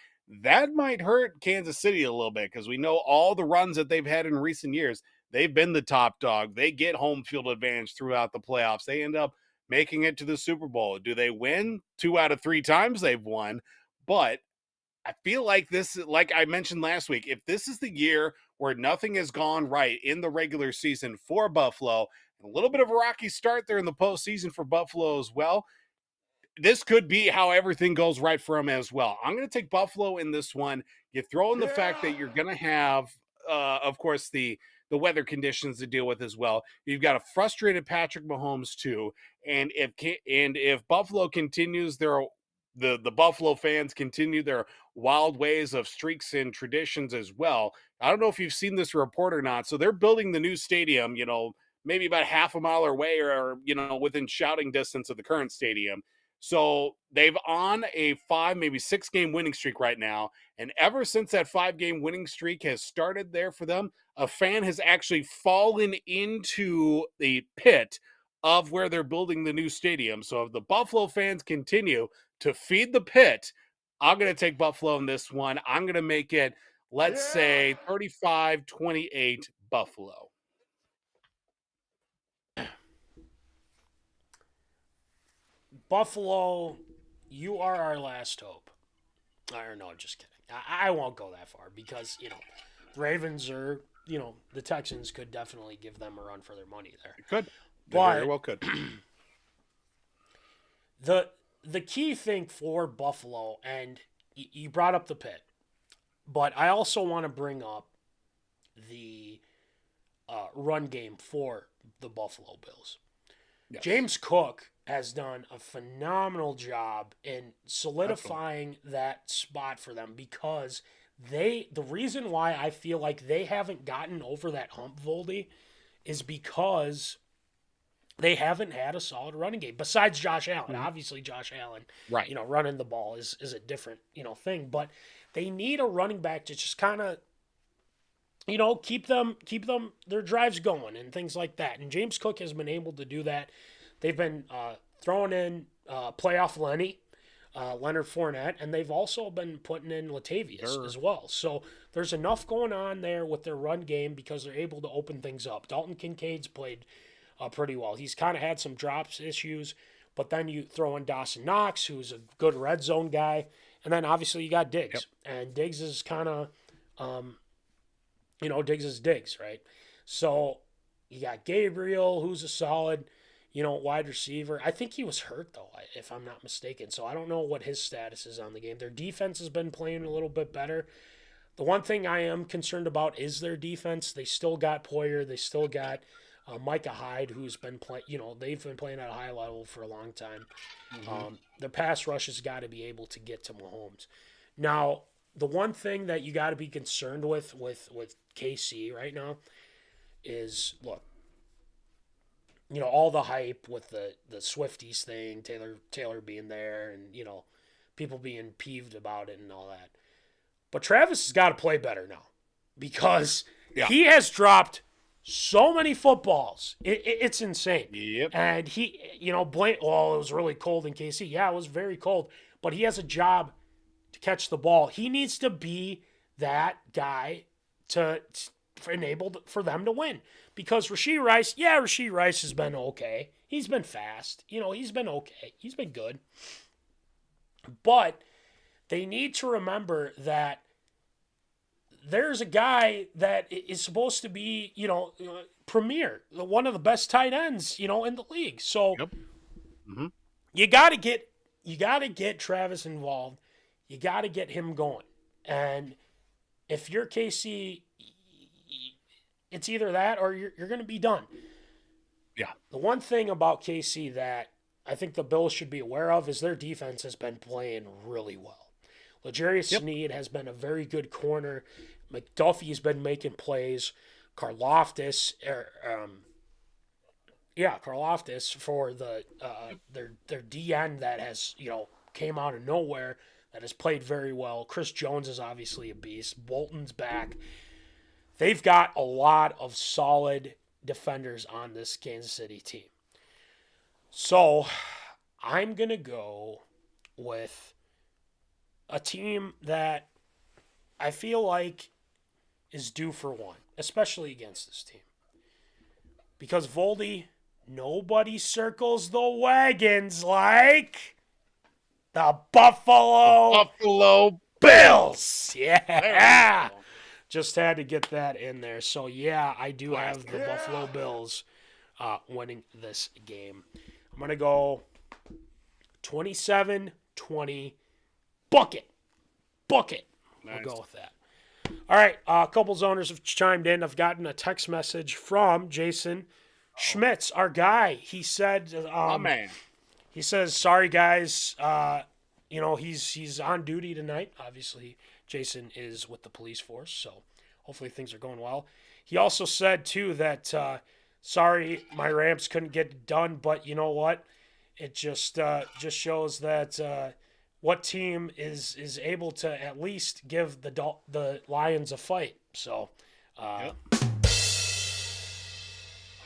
that might hurt Kansas City a little bit, because we know all the runs that they've had in recent years, they've been the top dog. They get home field advantage throughout the playoffs. They end up making it to the Super Bowl. Do they win? 2 out of 3 times they've won. But I feel like this, like I mentioned last week, if this is the year where nothing has gone right in the regular season for Buffalo, and a little bit of a rocky start there in the postseason for Buffalo as well, this could be how everything goes right for them as well. I'm going to take Buffalo in this one. You throw in the fact that you're going to have, of course, the weather conditions to deal with as well. You've got a frustrated Patrick Mahomes too, and if Buffalo continues the Buffalo fans continue their wild ways of streaks and traditions as well. I don't know if you've seen this report or not. So they're building the new stadium, maybe about half a mile away or within shouting distance of the current stadium. So they've on a 5, maybe 6 game winning streak right now. And ever since that 5 game winning streak has started there for them, a fan has actually fallen into the pit of where they're building the new stadium. So if the Buffalo fans continue to feed the pit, I'm going to take Buffalo in this one. I'm going to make it, let's say, 35-28 Buffalo. Buffalo, you are our last hope. Or no, just kidding. I won't go that far because, the Ravens are, the Texans could definitely give them a run for their money there. It could. They But very well could. The key thing for Buffalo, and you brought up the pit, but I also want to bring up the run game for the Buffalo Bills. Yes. James Cook has done a phenomenal job in solidifying that spot for them because the reason why I feel like they haven't gotten over that hump, Voldy, is because they haven't had a solid running game besides Josh Allen. Mm-hmm. Obviously, Josh Allen, right? Running the ball is a different thing, but they need a running back to just kind of keep them their drives going and things like that. And James Cook has been able to do that. They've been throwing in playoff Leonard Fournette, and they've also been putting in Latavius as well. So there's enough going on there with their run game because they're able to open things up. Dalton Kincaid's played pretty well. He's kind of had some drops issues, but then you throw in Dawson Knox, who's a good red zone guy, and then obviously you got Diggs. Yep. And Diggs is kind of, Diggs is Diggs, right? So you got Gabriel, who's a solid, wide receiver. I think he was hurt, though, if I'm not mistaken. So I don't know what his status is on the game. Their defense has been playing a little bit better. The one thing I am concerned about is their defense. They still got Poyer. They still got Micah Hyde, who's been playing, they've been playing at a high level for a long time. Mm-hmm. The pass rush has got to be able to get to Mahomes. Now, the one thing that you got to be concerned with KC right now is, look, all the hype with the Swifties thing, Taylor being there, and, people being peeved about it and all that. But Travis has got to play better now because he has dropped so many footballs. It's insane. Yep. And he, it was really cold in KC. Yeah, it was very cold. But he has a job to catch the ball. He needs to be that guy to enable for them to win. Because Rashee Rice has been okay. He's been fast. He's been okay. He's been good. But they need to remember that there's a guy that is supposed to be, premier, one of the best tight ends, in the league. So you got to get Travis involved. You got to get him going. And if you're KC, it's either that or you're going to be done. Yeah. The one thing about KC that I think the Bills should be aware of is their defense has been playing really well. L'Jarius Sneed has been a very good corner. McDuffie's been making plays. Karlaftis for their DN that has, came out of nowhere, that has played very well. Chris Jones is obviously a beast. Bolton's back. They've got a lot of solid defenders on this Kansas City team. So I'm going to go with a team that I feel like is due for one, especially against this team. Because, Voldy, nobody circles the wagons like the Buffalo Bills. Yeah. Just had to get that in there. So, yeah, I do have the Buffalo Bills winning this game. I'm going to go 27-20. Book it. Nice. We'll go with that. All right, a couple zoners have chimed in. I've gotten a text message from Jason Schmitz, our guy. He said, man. He says, sorry, guys. He's on duty tonight. Obviously, Jason is with the police force, so hopefully things are going well. He also said, too, that, sorry, my ramps couldn't get done, but you know what? it just shows that what team is able to at least give the Lions a fight. So,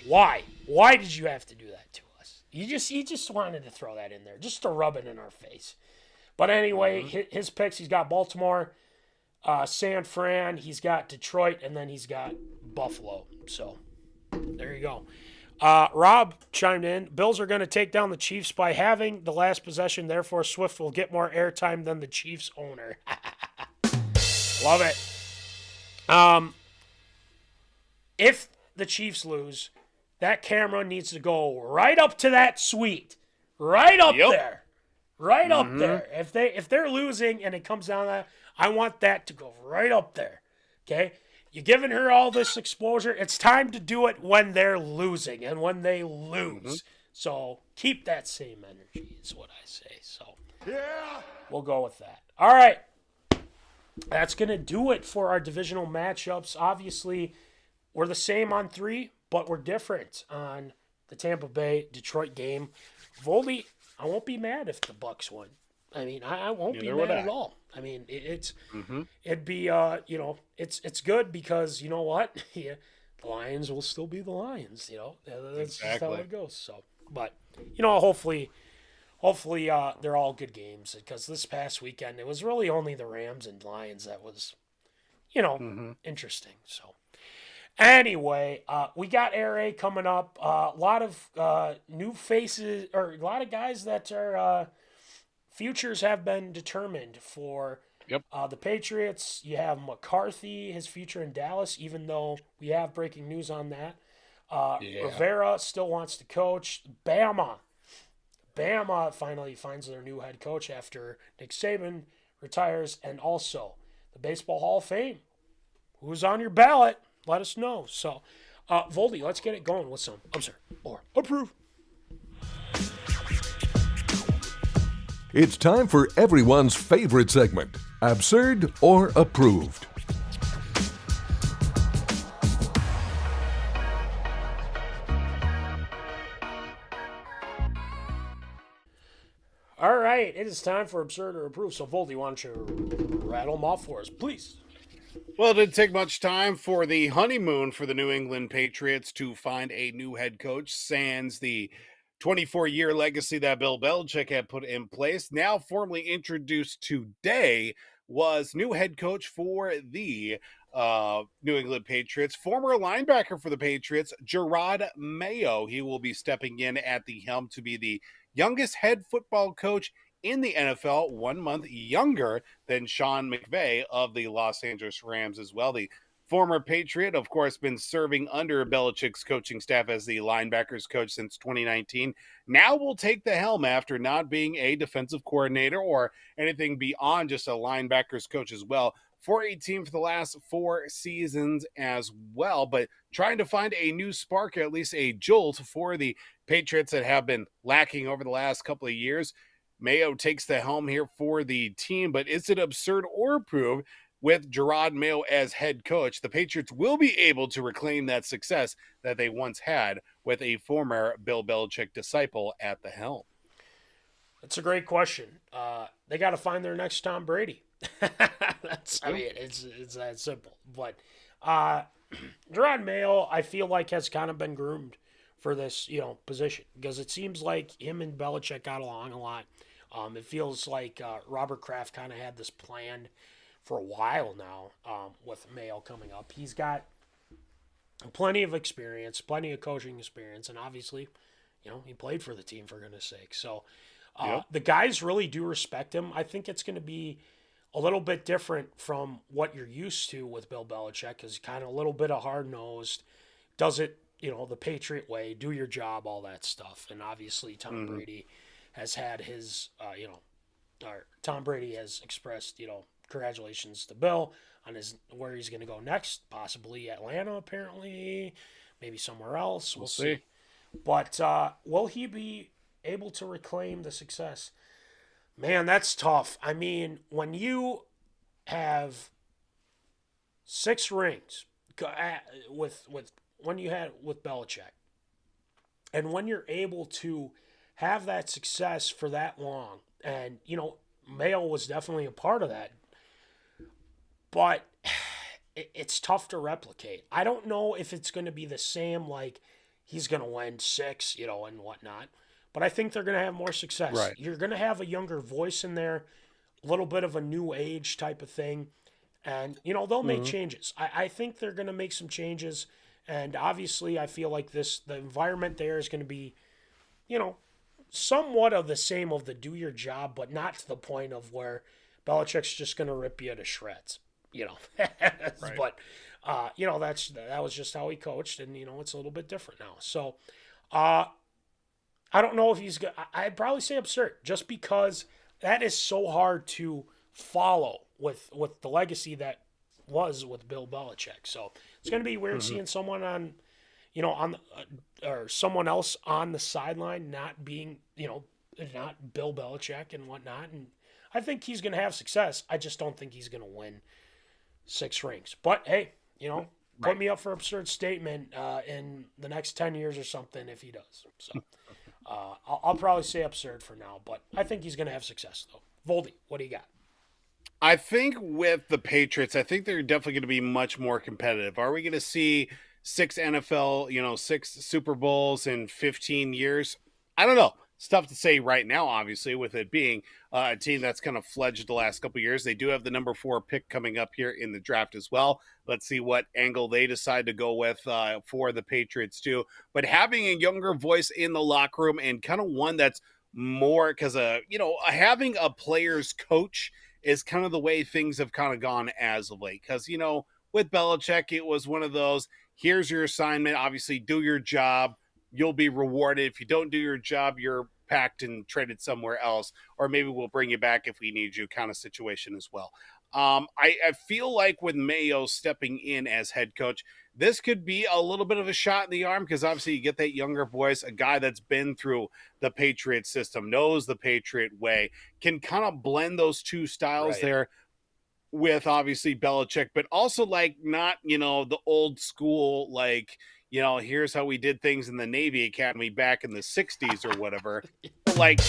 why did you have to do that to us? You just wanted to throw that in there just to rub it in our face. But anyway, his picks, he's got Baltimore, San Fran, he's got Detroit, and then he's got Buffalo. So there you go. Rob chimed in. Bills are going to take down the Chiefs by having the last possession. Therefore, Swift will get more airtime than the Chiefs owner. Love it. If the Chiefs lose, that camera needs to go right up to that suite. Right up there. Right up there. If they're losing and it comes down to that, I want that to go right up there. Okay? You're giving her all this exposure. It's time to do it when they're losing and when they lose. So keep that same energy is what I say. So we'll go with that. All right. That's going to do it for our divisional matchups. Obviously, we're the same on 3, but we're different on the Tampa Bay Detroit game. Voldy, I won't be mad if the Bucks win. I mean, I won't be mad at all. I mean, it'd be it's good because you know what, the Lions will still be the Lions. That's just how it goes. So, but hopefully they're all good games because this past weekend it was really only the Rams and Lions that was, interesting. So. Anyway, we got Air A coming up. A lot of new faces, or a lot of guys that are futures have been determined for the Patriots. You have McCarthy, his future in Dallas, even though we have breaking news on that. Rivera still wants to coach. Bama finally finds their new head coach after Nick Saban retires. And also the Baseball Hall of Fame. Who's on your ballot? Let us know. So, Voldy, let's get it going with some absurd or approve. It's time for everyone's favorite segment, Absurd or Approved. All right, it is time for Absurd or Approved. So, Voldy, why don't you rattle them off for us, please? Well, it didn't take much time for the honeymoon for the New England Patriots to find a new head coach, sans the 24-year legacy that Bill Belichick had put in place. Now formally introduced today was new head coach for the New England Patriots, former linebacker for the Patriots, Jerodmayo. He will be stepping in at the helm to be the youngest head football coach in the NFL, 1 month younger than Sean McVay of the Los Angeles Rams as well. The former Patriot, of course, been serving under Belichick's coaching staff as the linebackers coach since 2019. Now will take the helm after not being a defensive coordinator or anything beyond just a linebackers coach as well for a team for the last 4 seasons as well. But trying to find a new spark, or at least a jolt for the Patriots that have been lacking over the last couple of years. Mayo takes the helm here for the team, but is it absurd or approved with Jerodmayo as head coach? The Patriots will be able to reclaim that success that they once had with a former Bill Belichick disciple at the helm. That's a great question. They got to find their next Tom Brady. It's that simple. But Jerodmayo, I feel like, has kind of been groomed for this, position because it seems like him and Belichick got along a lot. It feels like Robert Kraft kind of had this planned for a while now with Mayo coming up. He's got plenty of experience, plenty of coaching experience, and obviously, he played for the team, for goodness sake. So the guys really do respect him. I think it's going to be a little bit different from what you're used to with Bill Belichick, because kind of a little bit of hard-nosed, does it, the Patriot way, do your job, all that stuff. And obviously Tom Brady has had his, Tom Brady has expressed, congratulations to Bill on where he's going to go next, possibly Atlanta, apparently, maybe somewhere else. We'll see. But will he be able to reclaim the success? Man, that's tough. I mean, when you have 6 rings with when you had with Belichick, and when you're able to have that success for that long. And, Mayo was definitely a part of that. But it's tough to replicate. I don't know if it's going to be the same, like he's going to win 6, and whatnot. But I think they're going to have more success. Right. You're going to have a younger voice in there, a little bit of a new age type of thing. And, they'll make changes. I think they're going to make some changes. And obviously, I feel like the environment there is going to be, somewhat of the same of the do your job, but not to the point of where Belichick's just going to rip you to shreds, Right. But, that was just how he coached, and, it's a little bit different now. So, I don't know if he's – I'd probably say absurd, just because that is so hard to follow with the legacy that was with Bill Belichick. So it's going to be weird seeing someone on or someone else on the sideline not being, not Bill Belichick and whatnot. And I think he's going to have success. I just don't think he's going to win 6 rings. But hey, put me up for absurd statement in the next 10 years or something if he does. So I'll probably say absurd for now, but I think he's going to have success though. Voldy, what do you got? I think with the Patriots, I think they're definitely going to be much more competitive. Are we going to see 6 NFL, 6 Super Bowls in 15 years? I don't know. It's tough to say right now, obviously, with it being a team that's kind of fledged the last couple of years. They do have the number 4 pick coming up here in the draft as well. Let's see what angle they decide to go with for the Patriots too. But having a younger voice in the locker room and kind of one that's more because, having a player's coach is kind of the way things have kind of gone as of late. Because, with Belichick, it was one of those, here's your assignment. Obviously, do your job. You'll be rewarded. If you don't do your job, you're packed and traded somewhere else. Or maybe we'll bring you back if we need you kind of situation as well. I feel like with Mayo stepping in as head coach, this could be a little bit of a shot in the arm because obviously you get that younger voice, a guy that's been through the Patriot system, knows the Patriot way, can kind of blend those two styles there with obviously Belichick, but also like not, the old school, like, here's how we did things in the Navy Academy back in the 60s or whatever. Like,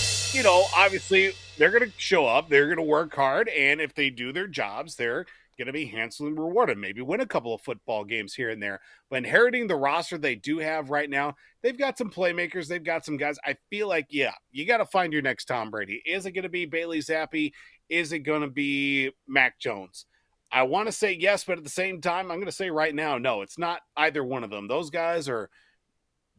obviously they're going to show up, they're going to work hard, and if they do their jobs, they're going to be handsomely rewarded, maybe win a couple of football games here and there. But inheriting the roster they do have right now, they've got some playmakers, they've got some guys. I feel like, you got to find your next Tom Brady. Is it going to be Bailey Zappi? Is it going to be Mac Jones? I want to say yes, but at the same time, I'm going to say right now, no, it's not either one of them. Those guys are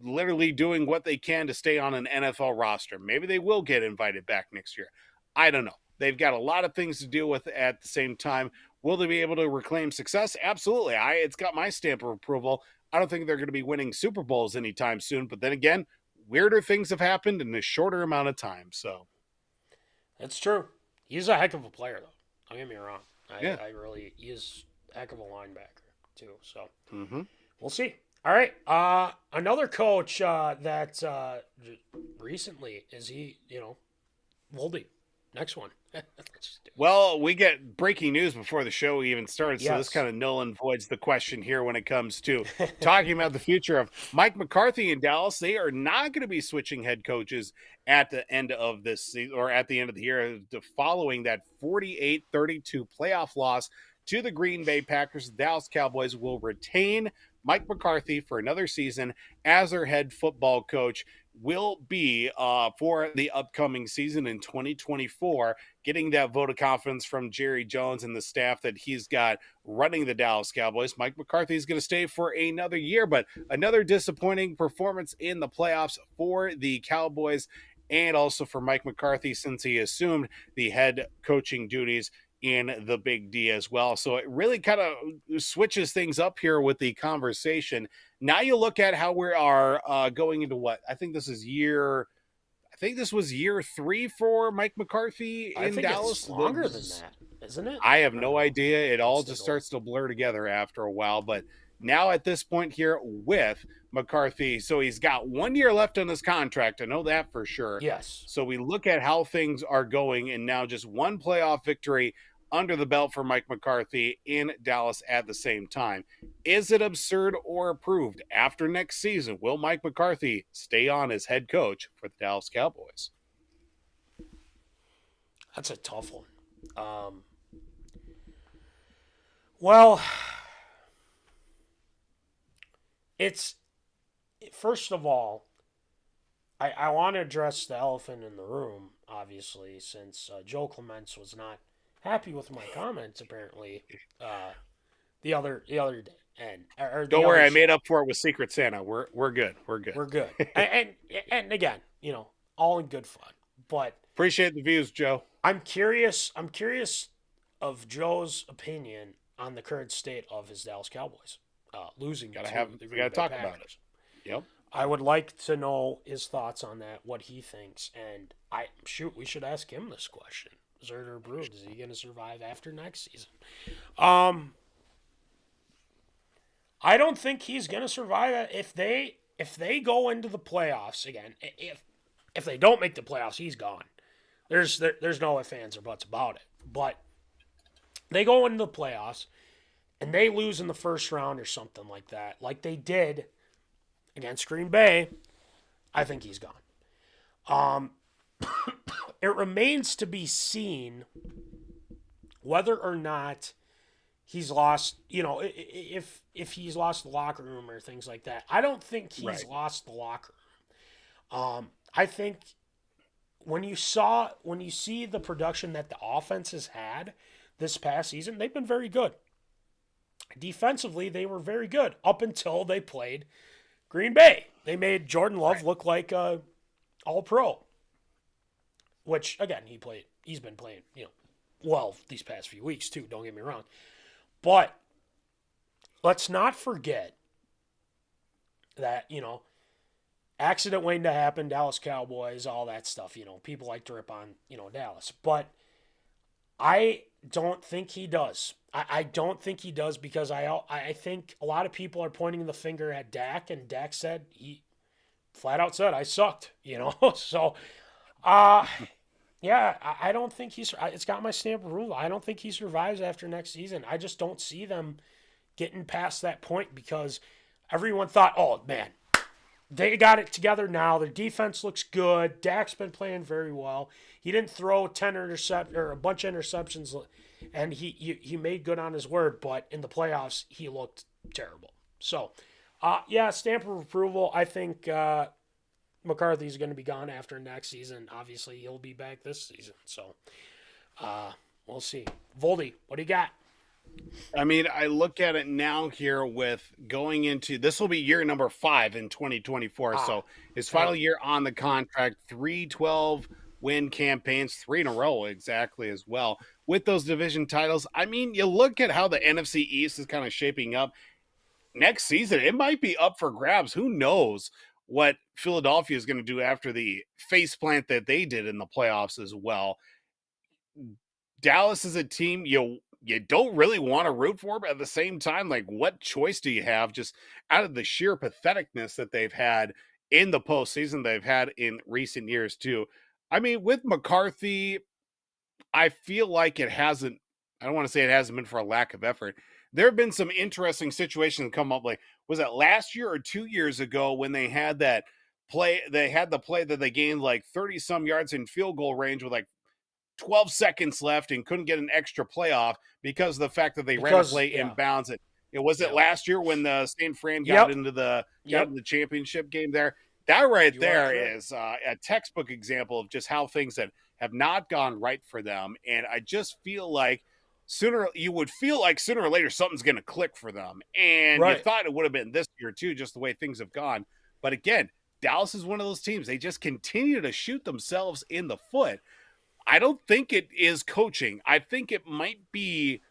literally doing what they can to stay on an NFL roster. Maybe they will get invited back next year. I don't know. They've got a lot of things to deal with at the same time. Will they be able to reclaim success? Absolutely. It's got my stamp of approval. I don't think they're going to be winning Super Bowls anytime soon. But then again, weirder things have happened in a shorter amount of time. So that's true. He's a heck of a player, though. Don't get me wrong. He is a heck of a linebacker, too. So we'll see. All right. Another coach that recently is Voldy. Next one. Well, we get breaking news before the show even started, so this kind of null and voids the question here when it comes to talking about the future of Mike McCarthy in Dallas. They are not going to be switching head coaches at the end of this season, or at the end of the year, following that 48-32 playoff loss to the Green Bay Packers. The Dallas Cowboys will retain Mike McCarthy for another season as their head football coach. Will be for the upcoming season in 2024, getting that vote of confidence from Jerry Jones and the staff that he's got running the Dallas Cowboys. Mike McCarthy is going to stay for another year, but another disappointing performance in the playoffs for the Cowboys and also for Mike McCarthy since he assumed the head coaching duties in the Big D as well. So it really kind of switches things up here with the conversation. Now you look at how we are going into what? I think this was year 3 for Mike McCarthy in Dallas. It's longer than that, isn't it? I have no idea. It all just starts to blur together after a while. But now at this point here with McCarthy, so he's got 1 year left on his contract. I know that for sure. Yes. So we look at how things are going, and now just one playoff victory under the belt for Mike McCarthy in Dallas at the same time. Is it absurd or approved? After next season, will Mike McCarthy stay on as head coach for the Dallas Cowboys? That's a tough one. Well, it's, first of all, I want to address the elephant in the room, obviously, since Joe Clements was not happy with my comments, apparently, the other day. Don't worry, I made up for it with Secret Santa. We're good. We're good. and again, all in good fun. But appreciate the views, Joe. I'm curious of Joe's opinion on the current state of his Dallas Cowboys losing. We gotta talk about it. Yep. I would like to know his thoughts on that, what he thinks, and we should ask him this question. Zerder Brood, is he going to survive after next season? I don't think he's going to survive if they go into the playoffs again. If they don't make the playoffs, he's gone. There's no ifs, ands, or buts about it. But they go into the playoffs and they lose in the first round or something like that, like they did against Green Bay, I think he's gone. It remains to be seen whether or not he's lost, if he's lost the locker room or things like that. I don't think he's lost the locker room. I think when you see the production that the offense has had this past season, they've been very good. Defensively, they were very good up until they played Green Bay. They made Jordan Love look like a all-pro, which, again, he's been playing, well these past few weeks too, don't get me wrong. But let's not forget that, accident waiting to happen, Dallas Cowboys, all that stuff, people like to rip on, Dallas. But I don't think he does. I don't think he does because I think a lot of people are pointing the finger at Dak, and Dak said, he flat out said, I sucked, So, yeah, I don't think it's got my stamp of approval. I don't think he survives after next season. I just don't see them getting past that point because everyone thought, oh, man, they got it together now. Their defense looks good. Dak's been playing very well. He didn't throw a bunch of interceptions, and he made good on his word, but in the playoffs, he looked terrible. So, yeah, stamp of approval. I think McCarthy's going to be gone after next season. Obviously, he'll be back this season. So, we'll see. Voldy, what do you got? I mean, I look at it now here with going into this will be year number 5 in 2024. So his final year on the contract, 3-12 win campaigns, 3 in a row exactly as well with those division titles. I mean, you look at how the NFC East is kind of shaping up next season. It might be up for grabs. Who knows what Philadelphia is going to do after the faceplant that they did in the playoffs as well. Dallas is a team you don't really want to root for, but at the same time, like, what choice do you have just out of the sheer patheticness that they've had in the postseason they've had in recent years too? I mean, with McCarthy, I feel like I don't want to say it hasn't been for a lack of effort. There have been some interesting situations come up. Like, was it last year or 2 years ago when they had that play? They had the play that they gained like 30 some yards in field goal range with like 12 seconds left and couldn't get an extra playoff because of the fact that they ran a play inbounds. It was last year when the St. Fran got into the championship game there. That is a textbook example of just how things that have not gone right for them. And I just feel like sooner or later something's going to click for them. And you thought it would have been this year too, just the way things have gone. But again, Dallas is one of those teams. They just continue to shoot themselves in the foot. I don't think it is coaching. I think it might be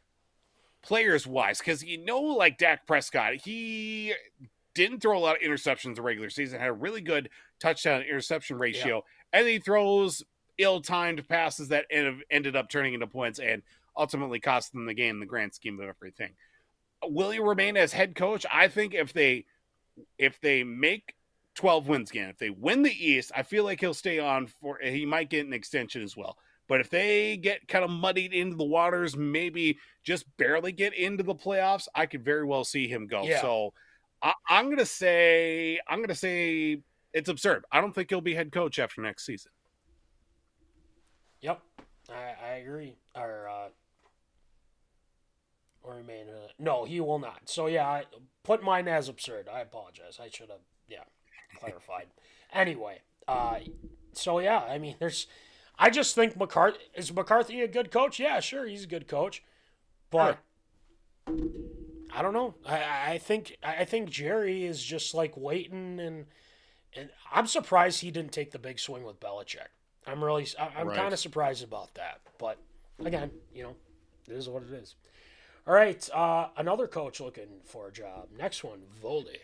players-wise because, like Dak Prescott, he didn't throw a lot of interceptions in the regular season, had a really good touchdown interception ratio, and he throws ill-timed passes that ended up turning into points and ultimately cost them the game in the grand scheme of everything. Will he remain as head coach? I think if they make 12 wins again, if they win the East, I feel like he'll stay on he might get an extension as well. But if they get kind of muddied into the waters, maybe just barely get into the playoffs, I could very well see him go. Yeah. So I'm gonna say it's absurd. I don't think he'll be head coach after next season. Yep, I agree. Or remain. No, he will not. So yeah, I put mine as absurd. I apologize. I should have clarified. Anyway, so yeah, I mean, I just think is McCarthy a good coach? Yeah, sure, he's a good coach, but I don't know. I think Jerry is just like waiting, and I'm surprised he didn't take the big swing with Belichick. I'm Right. kind of surprised about that. But again, it is what it is. All right, another coach looking for a job. Next one, Voldy.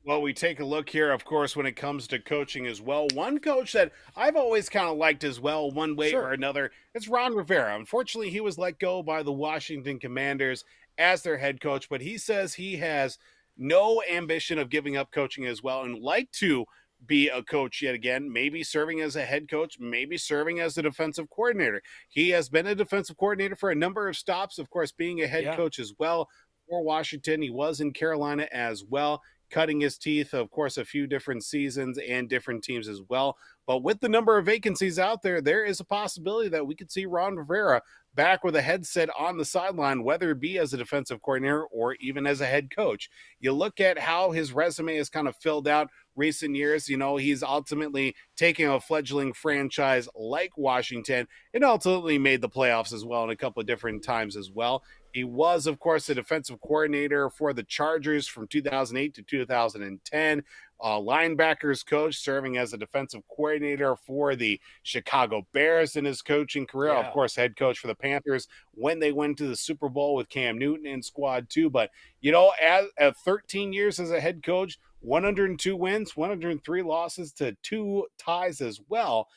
Well, we take a look here, of course, when it comes to coaching as well. One coach that I've always kind of liked as well, one way Sure. or another, it's Ronrivera. Unfortunately, he was let go by the Washington Commanders as their head coach, but he says he has no ambition of giving up coaching as well and like to be a coach yet again, maybe serving as a head coach, maybe serving as a defensive coordinator. He has been a defensive coordinator for a number of stops, of course, being a head coach as well for Washington. He was in Carolina as well, cutting his teeth, of course, a few different seasons and different teams as well. But with the number of vacancies out there, there is a possibility that we could see Ron Rivera back with a headset on the sideline, whether it be as a defensive coordinator or even as a head coach. You look at how his resume is kind of filled out recent years. He's ultimately taking a fledgling franchise like Washington and ultimately made the playoffs as well in a couple of different times as well. He was, of course, the defensive coordinator for the Chargers from 2008 to 2010. Linebackers coach, serving as a defensive coordinator for the Chicago Bears in his coaching career. Of course, head coach for the Panthers when they went to the Super Bowl with Cam Newton in squad 2. But, at 13 years as a head coach, 102 wins, 103 losses to 2 ties as well.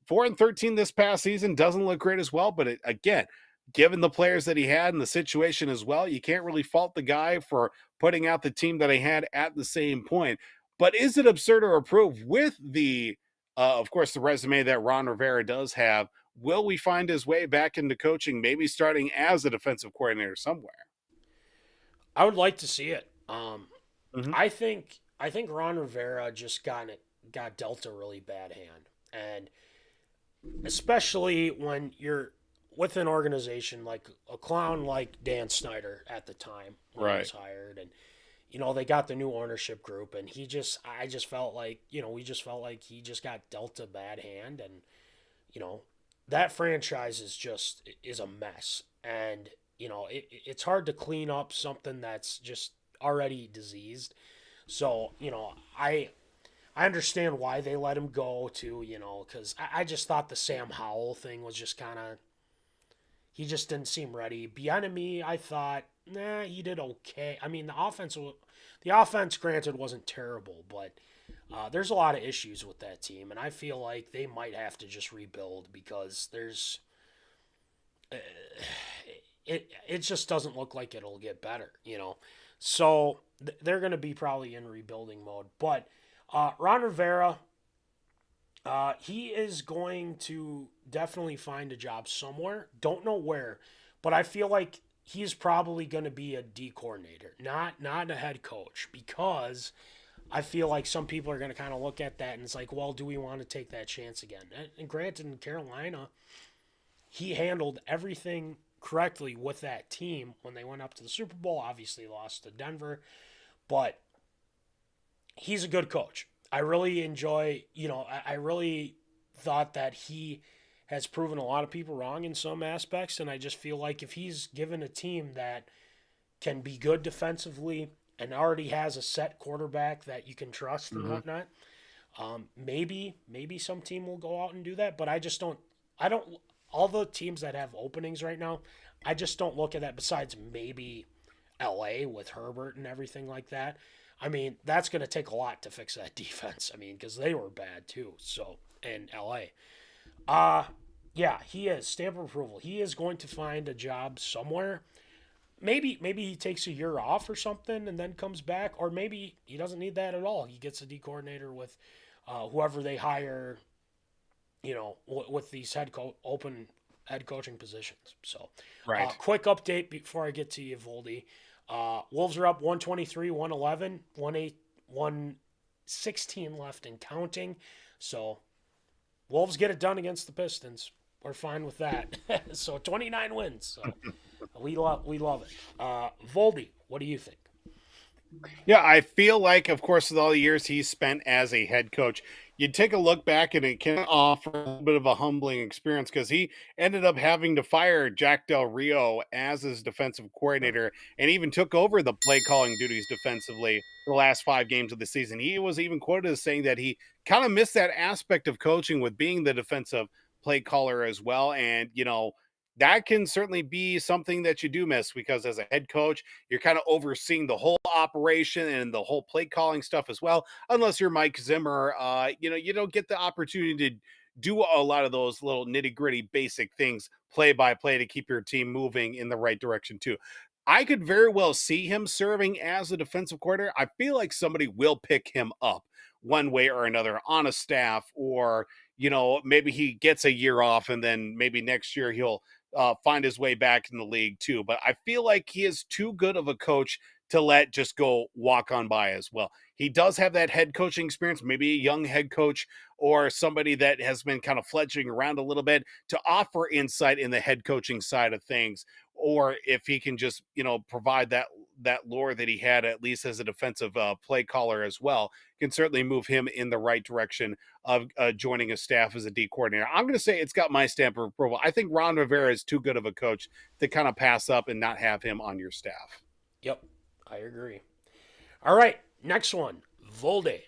4-13 this past season doesn't look great as well. But again, given the players that he had and the situation as well, you can't really fault the guy for putting out the team that he had at the same point. But is it absurd or approved with the, of course, the resume that Ron Rivera does have? Will we find his way back into coaching, maybe starting as a defensive coordinator somewhere? I would like to see it. I think Ron Rivera just got dealt a really bad hand, and especially when you're with an organization like a clown like Dan Snyder at the time when he was hired, and they got the new ownership group, and I just felt like we just felt like he just got dealt a bad hand, and that franchise is a mess, and it's hard to clean up something that's just already diseased. So I understand why they let him go too, because I just thought the Sam Howell thing was just kind of, he just didn't seem ready. Bieniemy, I thought, he did okay. I mean, the offense, granted, wasn't terrible, but there's a lot of issues with that team, and I feel like they might have to just rebuild because there's it just doesn't look like it'll get better, So they're going to be probably in rebuilding mode. But Ron Rivera, he is going to definitely find a job somewhere. Don't know where, but I feel like he's probably going to be a D coordinator, not a head coach, because I feel like some people are going to kind of look at that and it's like, well, do we want to take that chance again? And granted, in Carolina, he handled everything correctly with that team when they went up to the Super Bowl. Obviously lost to Denver, but he's a good coach. I really enjoy, I really thought that he has proven a lot of people wrong in some aspects, and I just feel like if he's given a team that can be good defensively and already has a set quarterback that you can trust and whatnot, maybe some team will go out and do that, but I don't, all the teams that have openings right now, I just don't look at that besides maybe LA with Herbert and everything like that. I mean, that's going to take a lot to fix that defense. I mean, because they were bad too. So, in LA. Yeah, he is. Stamp of approval. He is going to find a job somewhere. Maybe he takes a year off or something and then comes back. Or maybe he doesn't need that at all. He gets a D coordinator with whoever they hire with these open head coaching positions. So, Right. quick update before I get to you, Voldy. Wolves are up 123, 111, 116 left and counting. So, Wolves get it done against the Pistons. We're fine with that. So 29 wins. So we love it. Voldy, what do you think? Yeah, I feel like, of course, with all the years he's spent as a head coach, you take a look back and it can offer a little bit of a humbling experience because he ended up having to fire Jack Del Rio as his defensive coordinator and even took over the play calling duties defensively for the last 5 games of the season. He was even quoted as saying that he kind of missed that aspect of coaching with being the defensive play caller as well. And, that can certainly be something that you do miss because as a head coach, you're kind of overseeing the whole operation and the whole play calling stuff as well. Unless you're Mike Zimmer, you don't get the opportunity to do a lot of those little nitty gritty basic things play by play to keep your team moving in the right direction too. I could very well see him serving as a defensive coordinator. I feel like somebody will pick him up one way or another on a staff, or maybe he gets a year off and then maybe next year he'll find his way back in the league too. But I feel like he is too good of a coach to let just go walk on by as well. He does have that head coaching experience, maybe a young head coach or somebody that has been kind of fledgling around a little bit to offer insight in the head coaching side of things. Or if he can just, provide that lore that he had, at least as a defensive play caller as well, can certainly move him in the right direction of joining a staff as a D coordinator. I'm going to say it's got my stamp of approval. I think Ron Rivera is too good of a coach to kind of pass up and not have him on your staff. Yep, I agree. All right, next one, Volde.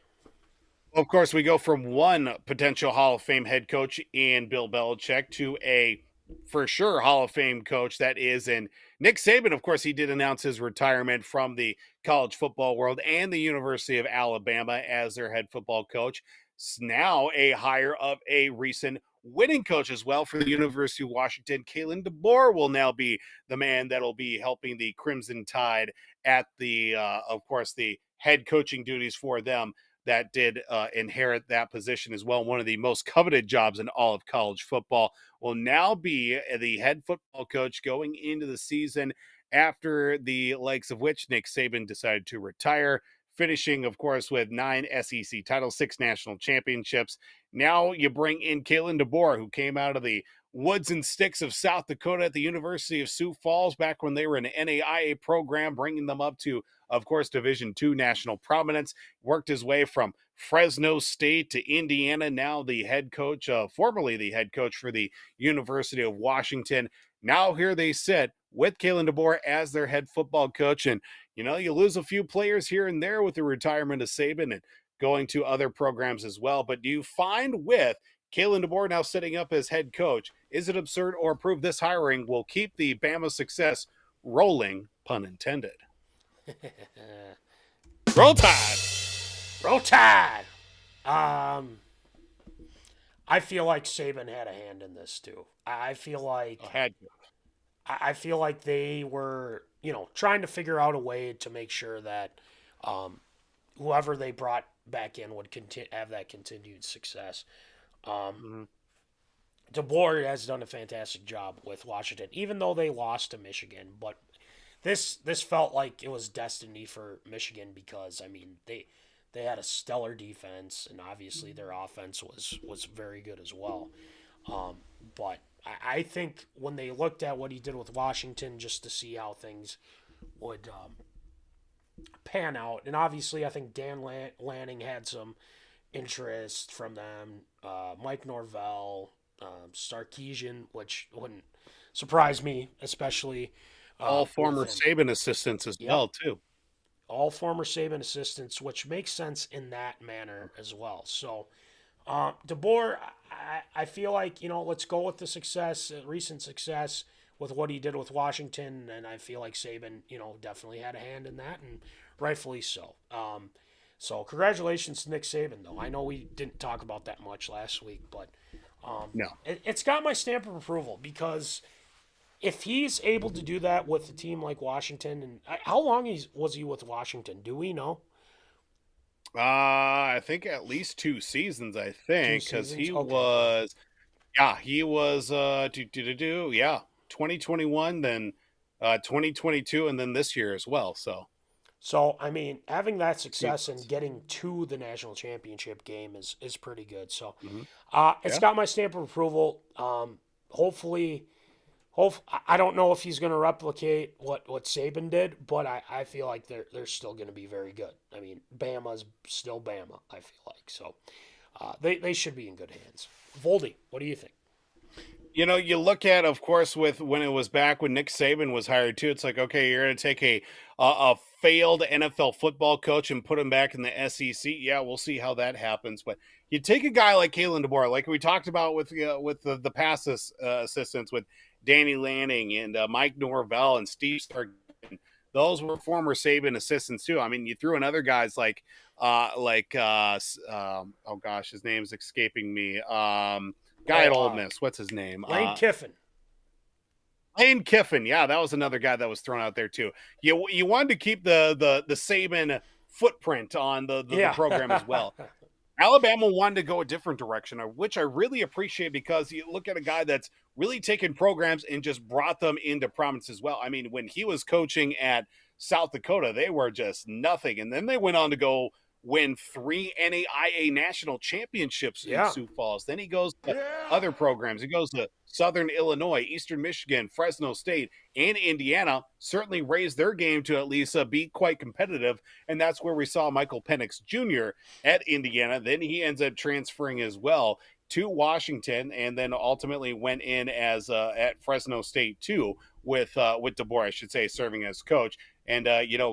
Of course, we go from one potential Hall of Fame head coach in Bill Belichick to a for sure Hall of Fame coach that is in Nick Saban. Of course, he did announce his retirement from the college football world and the University of Alabama as their head football coach. It's now a hire of a recent winning coach as well for the University of Washington. Guerin DeBoer will now be the man that will be helping the Crimson Tide at the, of course, the head coaching duties for them. That did inherit that position as well. One of the most coveted jobs in all of college football will now be the head football coach going into the season, after the likes of which Nick Saban decided to retire, finishing, of course, with 9 SEC titles, 6 national championships. Now you bring in Guerin DeBoer, who came out of the woods and sticks of South Dakota at the University of Sioux Falls back when they were an NAIA program, bringing them up to, of course, Division II national prominence. Worked his way from Fresno State to Indiana, now the head coach, formerly the head coach for the University of Washington. Now here they sit with Guerin DeBoer as their head football coach. And, you lose a few players here and there with the retirement of Saban and going to other programs as well. But do you find with Guerin DeBoer now sitting up as head coach, is it absurd or prove this hiring will keep the Bama success rolling, pun intended? Roll Tide! Roll Tide! I feel like Saban had a hand in this too. I feel like I feel like they were, trying to figure out a way to make sure that whoever they brought back in would have that continued success. DeBoer has done a fantastic job with Washington, even though they lost to Michigan. But this felt like it was destiny for Michigan because, they had a stellar defense, and obviously their offense was very good as well. But I think when they looked at what he did with Washington, just to see how things would pan out, and obviously I think Dan Lanning had some interest from them, Mike Norvell, Sarkisian, which wouldn't surprise me, especially all former Saban assistants as well too. All former Saban assistants, which makes sense in that manner as well. So DeBoer, I feel like, let's go with the recent success with what he did with Washington, and I feel like Saban, definitely had a hand in that, and rightfully so. So congratulations to Nick Saban, though. I know we didn't talk about that much last week, but no, it's got my stamp of approval because if he's able to do that with a team like Washington, and how long was he with Washington? Do we know? I think at least 2 seasons. I think because he was Yeah, he was 2021, then 2022, and then this year as well. So, I mean, having that success and getting to the national championship game is pretty good. So, it's Yeah. got my stamp of approval. Hopefully, I don't know if he's going to replicate what Saban did, but I feel like they're still going to be very good. I mean, Bama's still Bama, I feel like. So, they should be in good hands. Voldy, what do you think? You look at, of course, with when it was back when Nick Saban was hired too. It's like, okay, you're going to take a failed NFL football coach and put him back in the SEC. Yeah, we'll see how that happens. But you take a guy like Kalen DeBoer, like we talked about with the pass assistants with Danny Lanning and Mike Norvell and Steve Stark. Those were former Saban assistants too. I mean, you threw in other guys like oh gosh, his name's escaping me. Guy at Ole Miss. What's his name? Lane Kiffin. Lane Kiffin. Yeah, that was another guy that was thrown out there too. You wanted to keep the Saban footprint on the program as well. Alabama wanted to go a different direction, which I really appreciate because you look at a guy that's really taken programs and just brought them into prominence as well. I mean, when he was coaching at South Dakota, they were just nothing. And then they went on to go win 3 NAIA national championships in Sioux Falls. Then he goes to other programs. He goes to Southern Illinois, Eastern Michigan, Fresno State, and Indiana. Certainly raised their game to at least be quite competitive. And that's where we saw Michael Penix Jr. at Indiana. Then he ends up transferring as well to Washington, and then ultimately went in as at Fresno State too with DeBoer, I should say, serving as coach. And,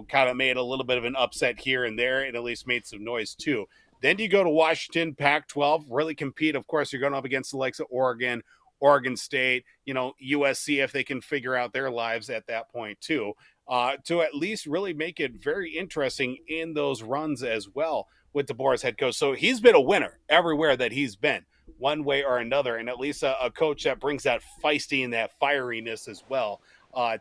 kind of made a little bit of an upset here and there and at least made some noise too. Then you go to Washington, Pac-12, really compete. Of course, you're going up against the likes of Oregon State, USC, if they can figure out their lives at that point too, to at least really make it very interesting in those runs as well with DeBoer as head coach. So he's been a winner everywhere that he's been, one way or another, and at least a coach that brings that feisty and that fieriness as well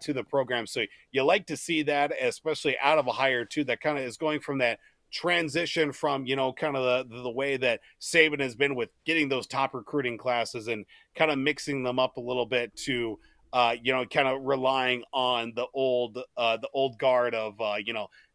to the program. So you like to see that, especially out of a hire too, that kind of is going from that transition from, kind of the way that Saban has been with getting those top recruiting classes and kind of mixing them up a little bit to, kind of relying on the old guard of,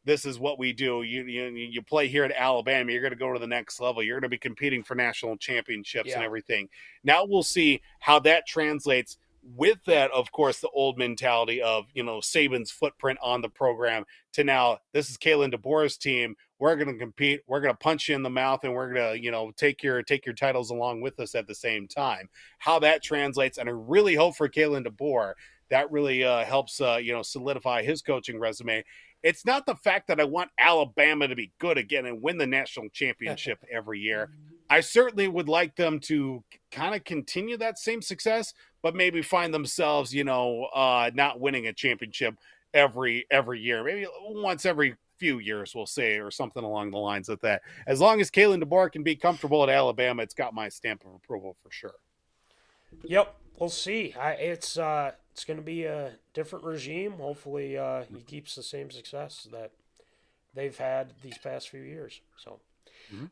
this is what we do. You play here at Alabama, you're going to go to the next level. You're going to be competing for national championships and everything. Now we'll see how that translates with that, of course, the old mentality of, Saban's footprint on the program to now this is Kalen DeBoer's team. We're going to compete. We're going to punch you in the mouth, and we're going to, take your titles along with us at the same time. How that translates, and I really hope for Kalen DeBoer that really helps, solidify his coaching resume. It's not the fact that I want Alabama to be good again and win the national championship every year. I certainly would like them to kind of continue that same success, but maybe find themselves, not winning a championship every year, maybe once every few years, we'll say, or something along the lines of that. As long as Kalen DeBoer can be comfortable at Alabama, it's got my stamp of approval for sure. Yep, we'll see. It's going to be a different regime. Hopefully, he keeps the same success that they've had these past few years. So.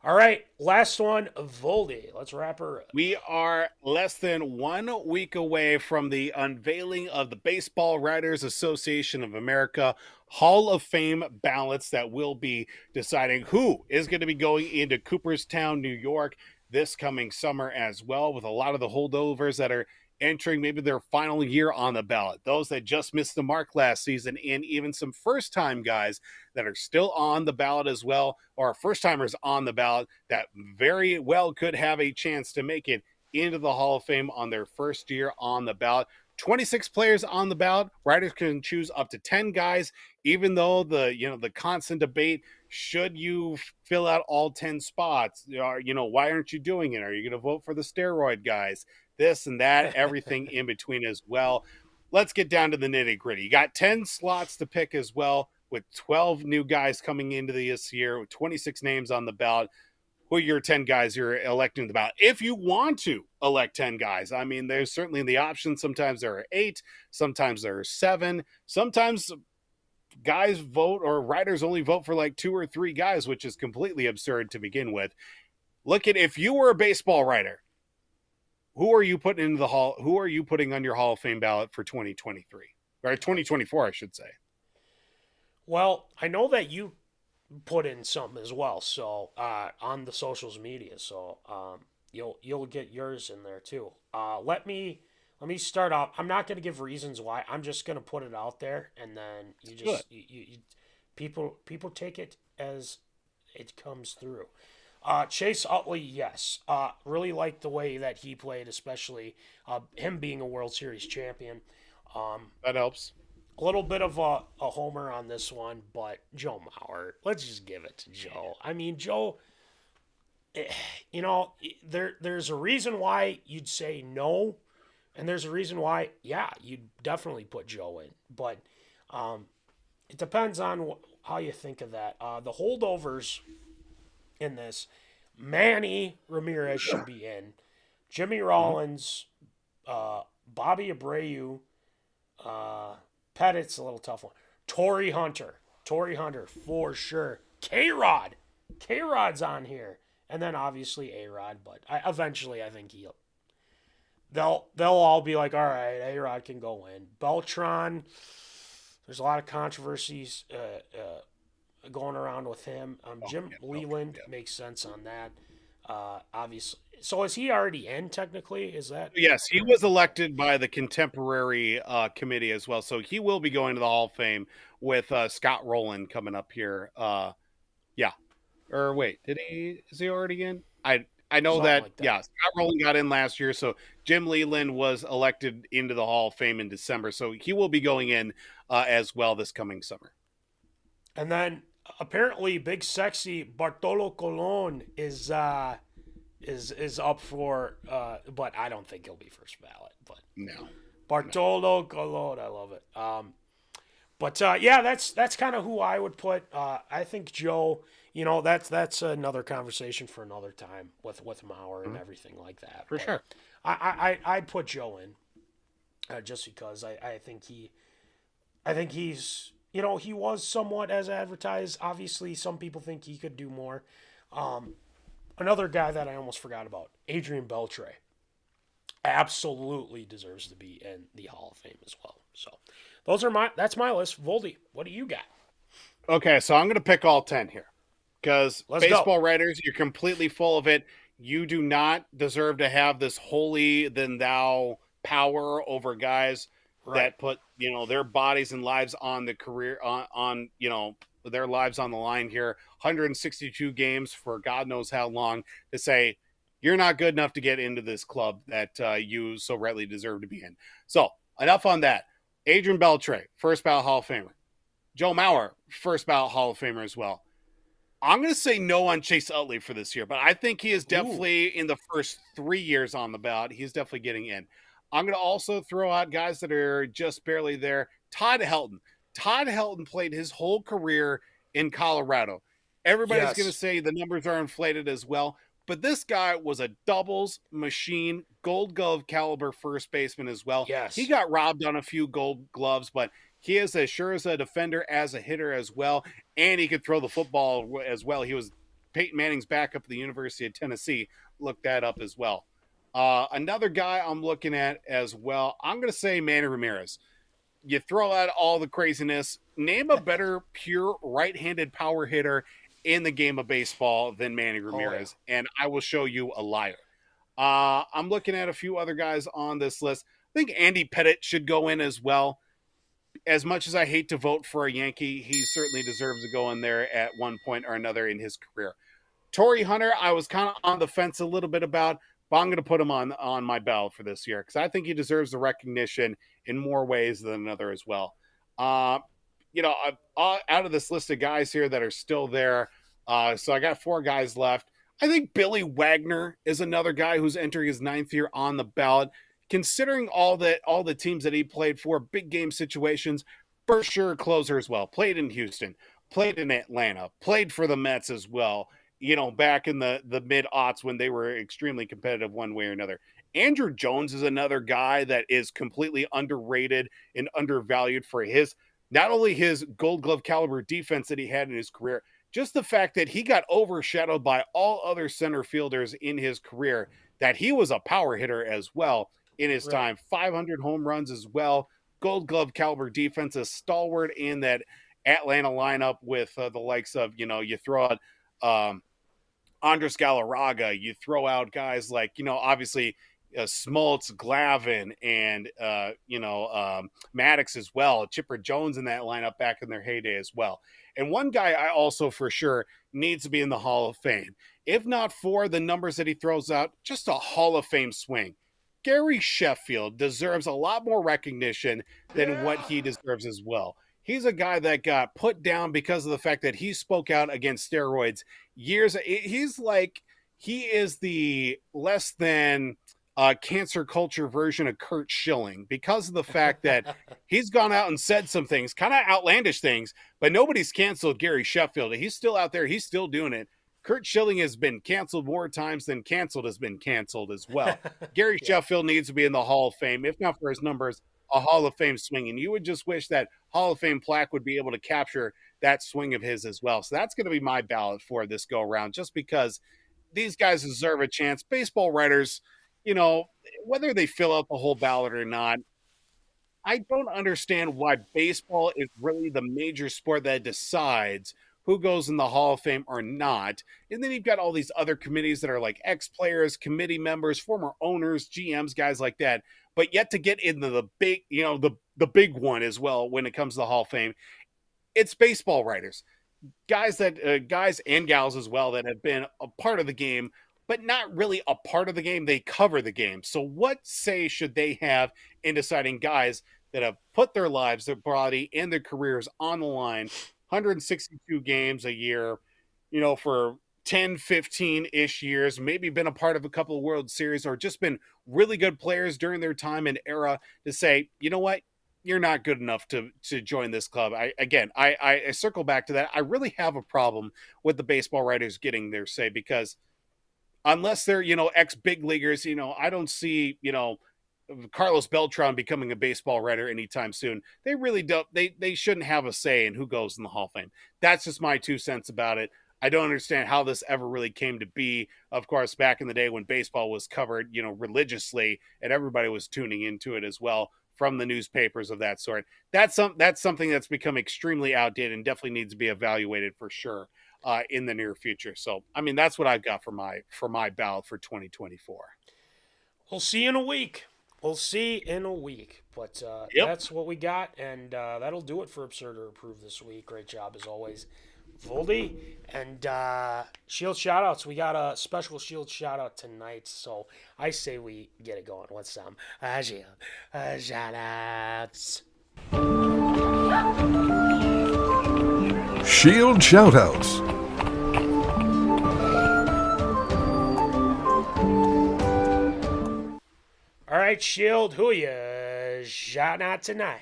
All right, last one, Voldy. Let's wrap her up. We are less than 1 week away from the unveiling of the Baseball Writers Association of America Hall of Fame ballots that will be deciding who is going to be going into Cooperstown, New York this coming summer as well, with a lot of the holdovers that are entering maybe their final year on the ballot, those that just missed the mark last season, and even some first-time guys that are still on the ballot as well, or first-timers on the ballot that very well could have a chance to make it into the Hall of Fame on their first year on the ballot. 26 players on the ballot. Writers can choose up to 10 guys, even though the constant debate, should you fill out all 10 spots? Why aren't you doing it? Are you going to vote for the steroid guys? This and that, everything in between as well. Let's get down to the nitty gritty. You got 10 slots to pick as well, with 12 new guys coming into this year, with 26 names on the ballot. Who are your 10 guys you're electing the ballot? If you want to elect 10 guys, I mean, there's certainly the option. Sometimes there are 8, sometimes there are 7. Sometimes guys vote, or writers only vote for like 2 or 3 guys, which is completely absurd to begin with. Look at, if you were a baseball writer, who are you putting into the hall? Who are you putting on your Hall of Fame ballot for 2023 or 2024, I should say? Well, I know that you put in something as well, so on the socials media, so you'll get yours in there too. Let me start off. I'm not going to give reasons why. I'm just going to put it out there, and then people take it as it comes through. Chase Utley, yes. Really like the way that he played, especially him being a World Series champion. That helps. A little bit of a homer on this one, but Joe Mauer. Let's just give it to Joe. I mean, Joe, there's a reason why you'd say no, and there's a reason why, yeah, you'd definitely put Joe in. But it depends on how you think of that. The holdovers in this, Manny Ramirez should be in. Jimmy Rollins, Bobby Abreu, Pettit's a little tough one. Torrey Hunter for sure. K-Rod's on here, and then obviously A-Rod. But eventually, I think they'll all be like, all right, A-Rod can go in. Beltran, there's a lot of controversies going around with him. Jim Leland makes sense on that. Obviously. So is he already in technically? Is that? Yes, he was elected by the contemporary committee as well. So he will be going to the Hall of Fame with Scott Rowland coming up here. Yeah. Or wait, is he already in? I know that, yeah, Scott Rowland got in last year. So Jim Leland was elected into the Hall of Fame in December. So he will be going in as well this coming summer. And then apparently big sexy Bartolo Colon is up for but I don't think he'll be first ballot. But no. Bartolo Colon, I love it. But yeah, that's kind of who I would put. I think Joe, that's another conversation for another time with Mauer and everything like that. For sure. I'd put Joe in just because I think he's he was somewhat as advertised. Obviously, some people think he could do more. Another guy that I almost forgot about, Adrian Beltre, absolutely deserves to be in the Hall of Fame as well. So that's my list. Voldy, what do you got? Okay, so I'm going to pick all 10 here because baseball writers, you're completely full of it. You do not deserve to have this holy than thou power over guys that put, their bodies and lives on the career on their lives on the line here. 162 games for God knows how long to say you're not good enough to get into this club that you so rightly deserve to be in. So enough on that. Adrian Beltre, first ballot Hall of Famer. Joe Mauer, first ballot Hall of Famer as well. I'm going to say no on Chase Utley for this year, but I think he is definitely in the first 3 years on the ballot. He's definitely getting in. I'm going to also throw out guys that are just barely there. Todd Helton. Todd Helton played his whole career in Colorado. Everybody's going to say the numbers are inflated as well, but this guy was a doubles machine, Gold Glove caliber first baseman as well. Yes. He got robbed on a few Gold Gloves, but he is as sure as a defender as a hitter as well, and he could throw the football as well. He was Peyton Manning's backup at the University of Tennessee. Look that up as well. Another guy I'm looking at as well, I'm going to say Manny Ramirez. You throw out all the craziness, name a better pure right-handed power hitter in the game of baseball than Manny Ramirez, and I will show you a liar. I'm looking at a few other guys on this list. I think Andy Pettitte should go in as well. As much as I hate to vote for a Yankee, he certainly deserves to go in there at one point or another in his career. Torrey Hunter, I was kind of on the fence a little bit about, but I'm going to put him on my ballot for this year because I think he deserves the recognition in more ways than another as well. Out of this list of guys here that are still there, so I got 4 guys left. I think Billy Wagner is another guy who's entering his 9th year on the ballot. Considering all the teams that he played for, big game situations, for sure closer as well. Played in Houston, played in Atlanta, played for the Mets as well. Back in the mid-aughts when they were extremely competitive one way or another. Andrew Jones is another guy that is completely underrated and undervalued for not only his Gold Glove caliber defense that he had in his career, just the fact that he got overshadowed by all other center fielders in his career that he was a power hitter as well in his time. 500 home runs as well. Gold Glove caliber defense, a stalwart in that Atlanta lineup with the likes of, you throw out Andres Galarraga, you throw out guys like, obviously Smoltz, Glavin, and, Maddox as well. Chipper Jones in that lineup back in their heyday as well. And one guy I also for sure needs to be in the Hall of Fame. If not for the numbers that he throws out, just a Hall of Fame swing. Gary Sheffield deserves a lot more recognition than what he deserves as well. He's a guy that got put down because of the fact that he spoke out against steroids he is the less than cancer culture version of Kurt Schilling because of the fact that he's gone out and said some things, kind of outlandish things, but nobody's canceled Gary Sheffield. He's still out there. He's still doing it. Kurt Schilling has been canceled more times than canceled has been canceled as well. Gary Sheffield needs to be in the Hall of Fame, if not for his numbers, a Hall of Fame swing. And you would just wish that Hall of Fame plaque would be able to capture that swing of his as well. So that's going to be my ballot for this go around, just because these guys deserve a chance. Baseball writers, whether they fill out the whole ballot or not, I don't understand why baseball is really the major sport that decides who goes in the Hall of Fame or not. And then you've got all these other committees that are like ex-players, committee members, former owners, GMs, guys like that. But yet to get into the big, the big one as well when it comes to the Hall of Fame, it's baseball writers. Guys and gals as well that have been a part of the game, but not really a part of the game. They cover the game. So what say should they have in deciding guys that have put their lives, their body, and their careers on the line, 162 games a year, for 10, 15-ish years, maybe been a part of a couple of World Series or just been really good players during their time and era, to say, you know what, you're not good enough to join this club. I circle back to that. I really have a problem with the baseball writers getting their say, because unless they're, ex-big leaguers, I don't see, Carlos Beltran becoming a baseball writer anytime soon. They really don't. They shouldn't have a say in who goes in the Hall of Fame. That's just my 2 cents about it. I don't understand how this ever really came to be. Of course, back in the day when baseball was covered, religiously, and everybody was tuning into it as well from the newspapers of that sort. That's something that's become extremely outdated and definitely needs to be evaluated for sure in the near future. So, that's what I've got for my ballot for 2024. We'll see in a week. But that's what we got, and that'll do it for Absurd or Approved this week. Great job as always, Voldy. And Shield shoutouts. We got a special Shield shoutout tonight, so I say we get it going with some Shield shoutouts. Shield shoutouts. All right, Shield, who are you shouting out tonight?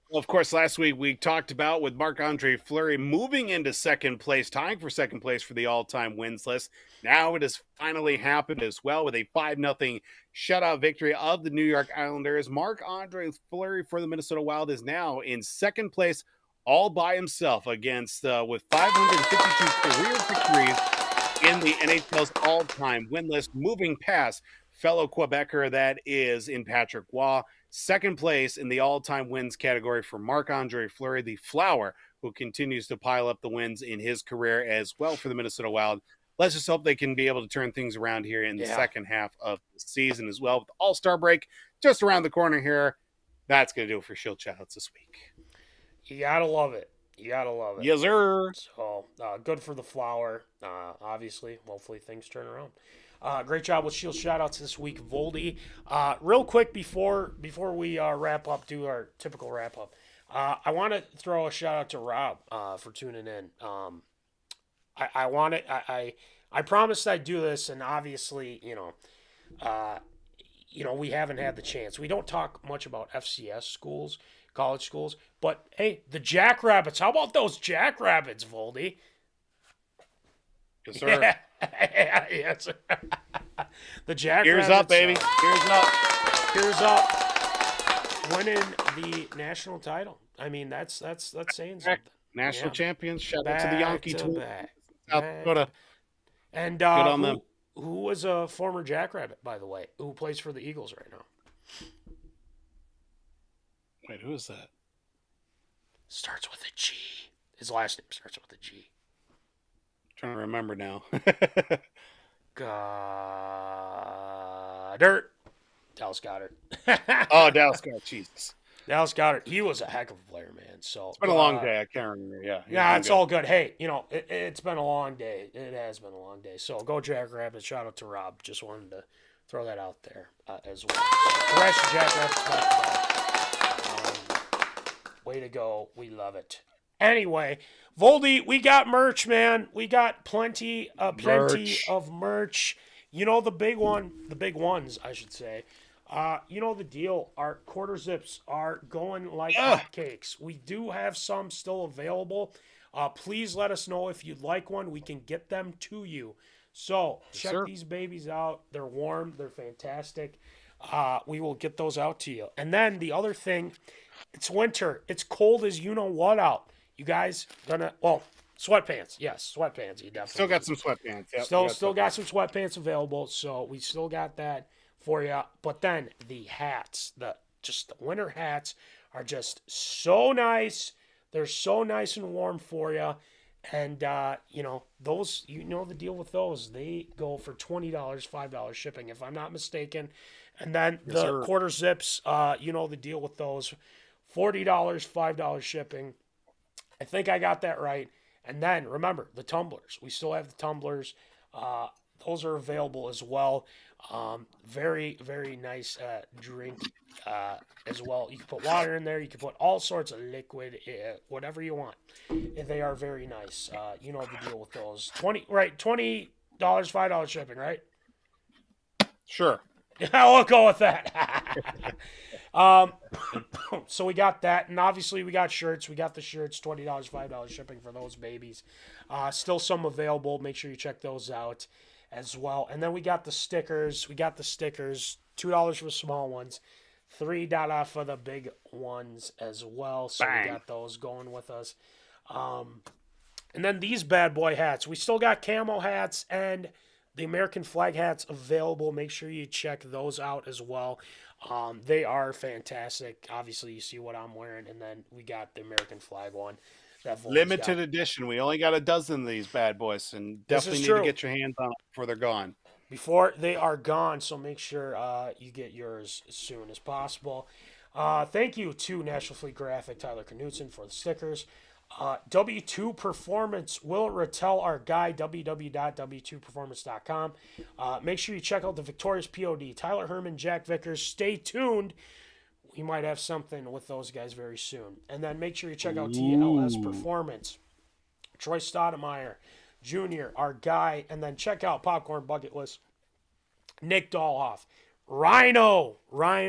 Well, of course, last week we talked about with Marc-Andre-Fleury moving into second place, tying for second place for the all-time wins list. Now it has finally happened as well with a 5-0 shutout victory of the New York Islanders. Marc-Andre-Fleury for the Minnesota Wild is now in second place all by himself against with 552 career victories in the NHL's all-time win list, moving past fellow Quebecer that is in Patrick Waugh. Second place in the all-time wins category for Marc-Andre-Fleury, the Flower, who continues to pile up the wins in his career as well for the Minnesota Wild. Let's just hope they can be able to turn things around here in the second half of the season as well. With the All-Star break just around the corner here, that's going to do it for Shield Shoutouts this week. You got to love it. Yes, sir. So, good for the Flower, obviously. Hopefully things turn around. Great job with Shield shoutouts this week, Voldy. Real quick before we wrap up, do our typical wrap up. I want to throw a shout out to Rob for tuning in. I promised I'd do this, and obviously, we haven't had the chance. We don't talk much about FCS schools, college schools, but hey, the Jackrabbits. How about those Jackrabbits, Voldy? Yes, sir. Yes. The Jackrabbits. Ears up, baby. Ears up. Winning the national title. That's saying something. National champions. Shout out to the Yankee team. And good on them. who was a former Jackrabbit, by the way, who plays for the Eagles right now. Wait, who is that? Starts with a G. His last name starts with a G. Trying to remember now. Goddard. Dallas Goddard. Oh, Dallas Goddard. Jesus. Dallas Goddard. He was a heck of a player, man. So It's been a long day. I can't remember. Yeah. Yeah, it's all good. Hey, it's been a long day. It has been a long day. So go Jackrabbits. Shout out to Rob. Just wanted to throw that out there as well. The rest of Jackrabbits back. Way to go. We love it. Anyway, Voldy, we got merch, man. We got plenty of merch. You know the big ones, I should say. You know the deal. Our quarter zips are going like hotcakes. We do have some still available. Please let us know if you'd like one. We can get them to you. So check these babies out. They're warm. They're fantastic. We will get those out to you. And then the other thing, it's winter. It's cold as you know what out. You guys sweatpants. Yes, sweatpants. You definitely still got some sweatpants. Yep, still got some sweatpants available. So we still got that for you. But then the hats, the winter hats are just so nice. They're so nice and warm for you. And, those, the deal with those, they go for $20, $5 shipping, if I'm not mistaken. And then the quarter zips, the deal with those, $40, $5 shipping. I think I got that right. And then remember the tumblers. We still have the tumblers. Those are available as well. Very, very nice drink as well. You can put water in there. You can put all sorts of liquid, whatever you want. They are very nice. You know the deal with those. $20, $5 shipping, right? Sure. I'll go with that. So we got that, and obviously we got shirts. We got the shirts, $20, $5 shipping for those babies. Still some available. Make sure you check those out as well. And then we got the stickers. $2 for the small ones, $3 for the big ones as well. So we got those going with us. And then these bad boy hats. We still got camo hats and the American flag hats available. Make sure you check those out as well. They are fantastic. Obviously, you see what I'm wearing, and then we got the American flag one. Limited edition. We only got a dozen of these bad boys, and definitely need to get your hands on them before they're gone. Before they are gone, so make sure you get yours as soon as possible. Thank you to National Fleet Graphic, Tyler Knutson, for the stickers. W2 Performance will retell our guide, www.w2performance.com. Make sure you check out the Victorious P.O.D, Tyler Hermann, Jack Vickers. Stay tuned. We might have something with those guys very soon. And then make sure you check out TLS Performance, Troy Stoudemire Jr., our guy. And then check out Popcorn Bucket List, Nick Dahlhoff, Ryan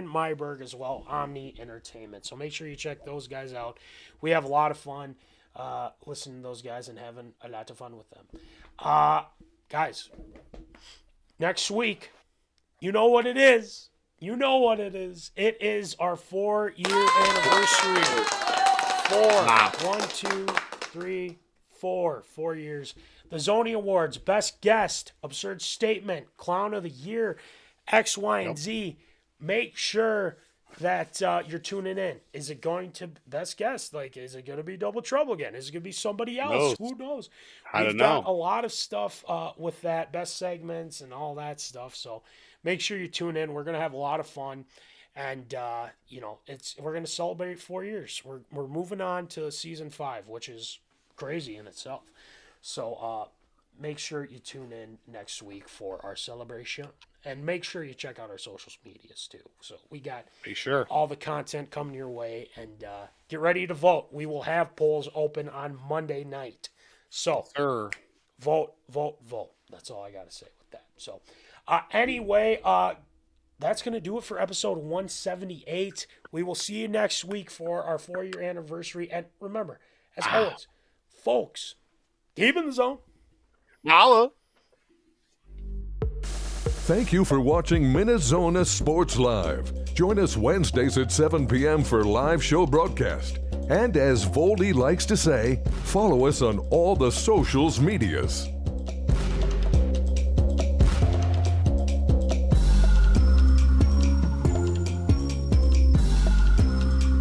Myberg as well, Omni Entertainment. So make sure you check those guys out. We have a lot of fun listening to those guys and having a lot of fun with them. Guys, next week, you know what it is. It is our 4-year anniversary. 4 years. The Zony Awards, Best Guest, Absurd Statement, Clown of the Year, X, Y, and Z. Make sure that you're tuning in. Is it going to Best Guest? Is it going to be Double Trouble again? Is it going to be somebody else? Who knows? We've got a lot of stuff with that, best segments and all that stuff. So make sure you tune in. We're going to have a lot of fun. And, we're going to celebrate 4 years. We're moving on to season 5, which is crazy in itself. So make sure you tune in next week for our celebration. And make sure you check out our social medias, too. So we got all the content coming your way. And get ready to vote. We will have polls open on Monday night. So vote. That's all I got to say with that. So anyway, that's going to do it for episode 178. We will see you next week for our 4-year anniversary. And remember, as always, folks, keep in the zone. Holla. Thank you for watching MinneZona Sports Live. Join us Wednesdays at 7 p.m. for live show broadcast. And as Voldy likes to say, follow us on all the socials medias.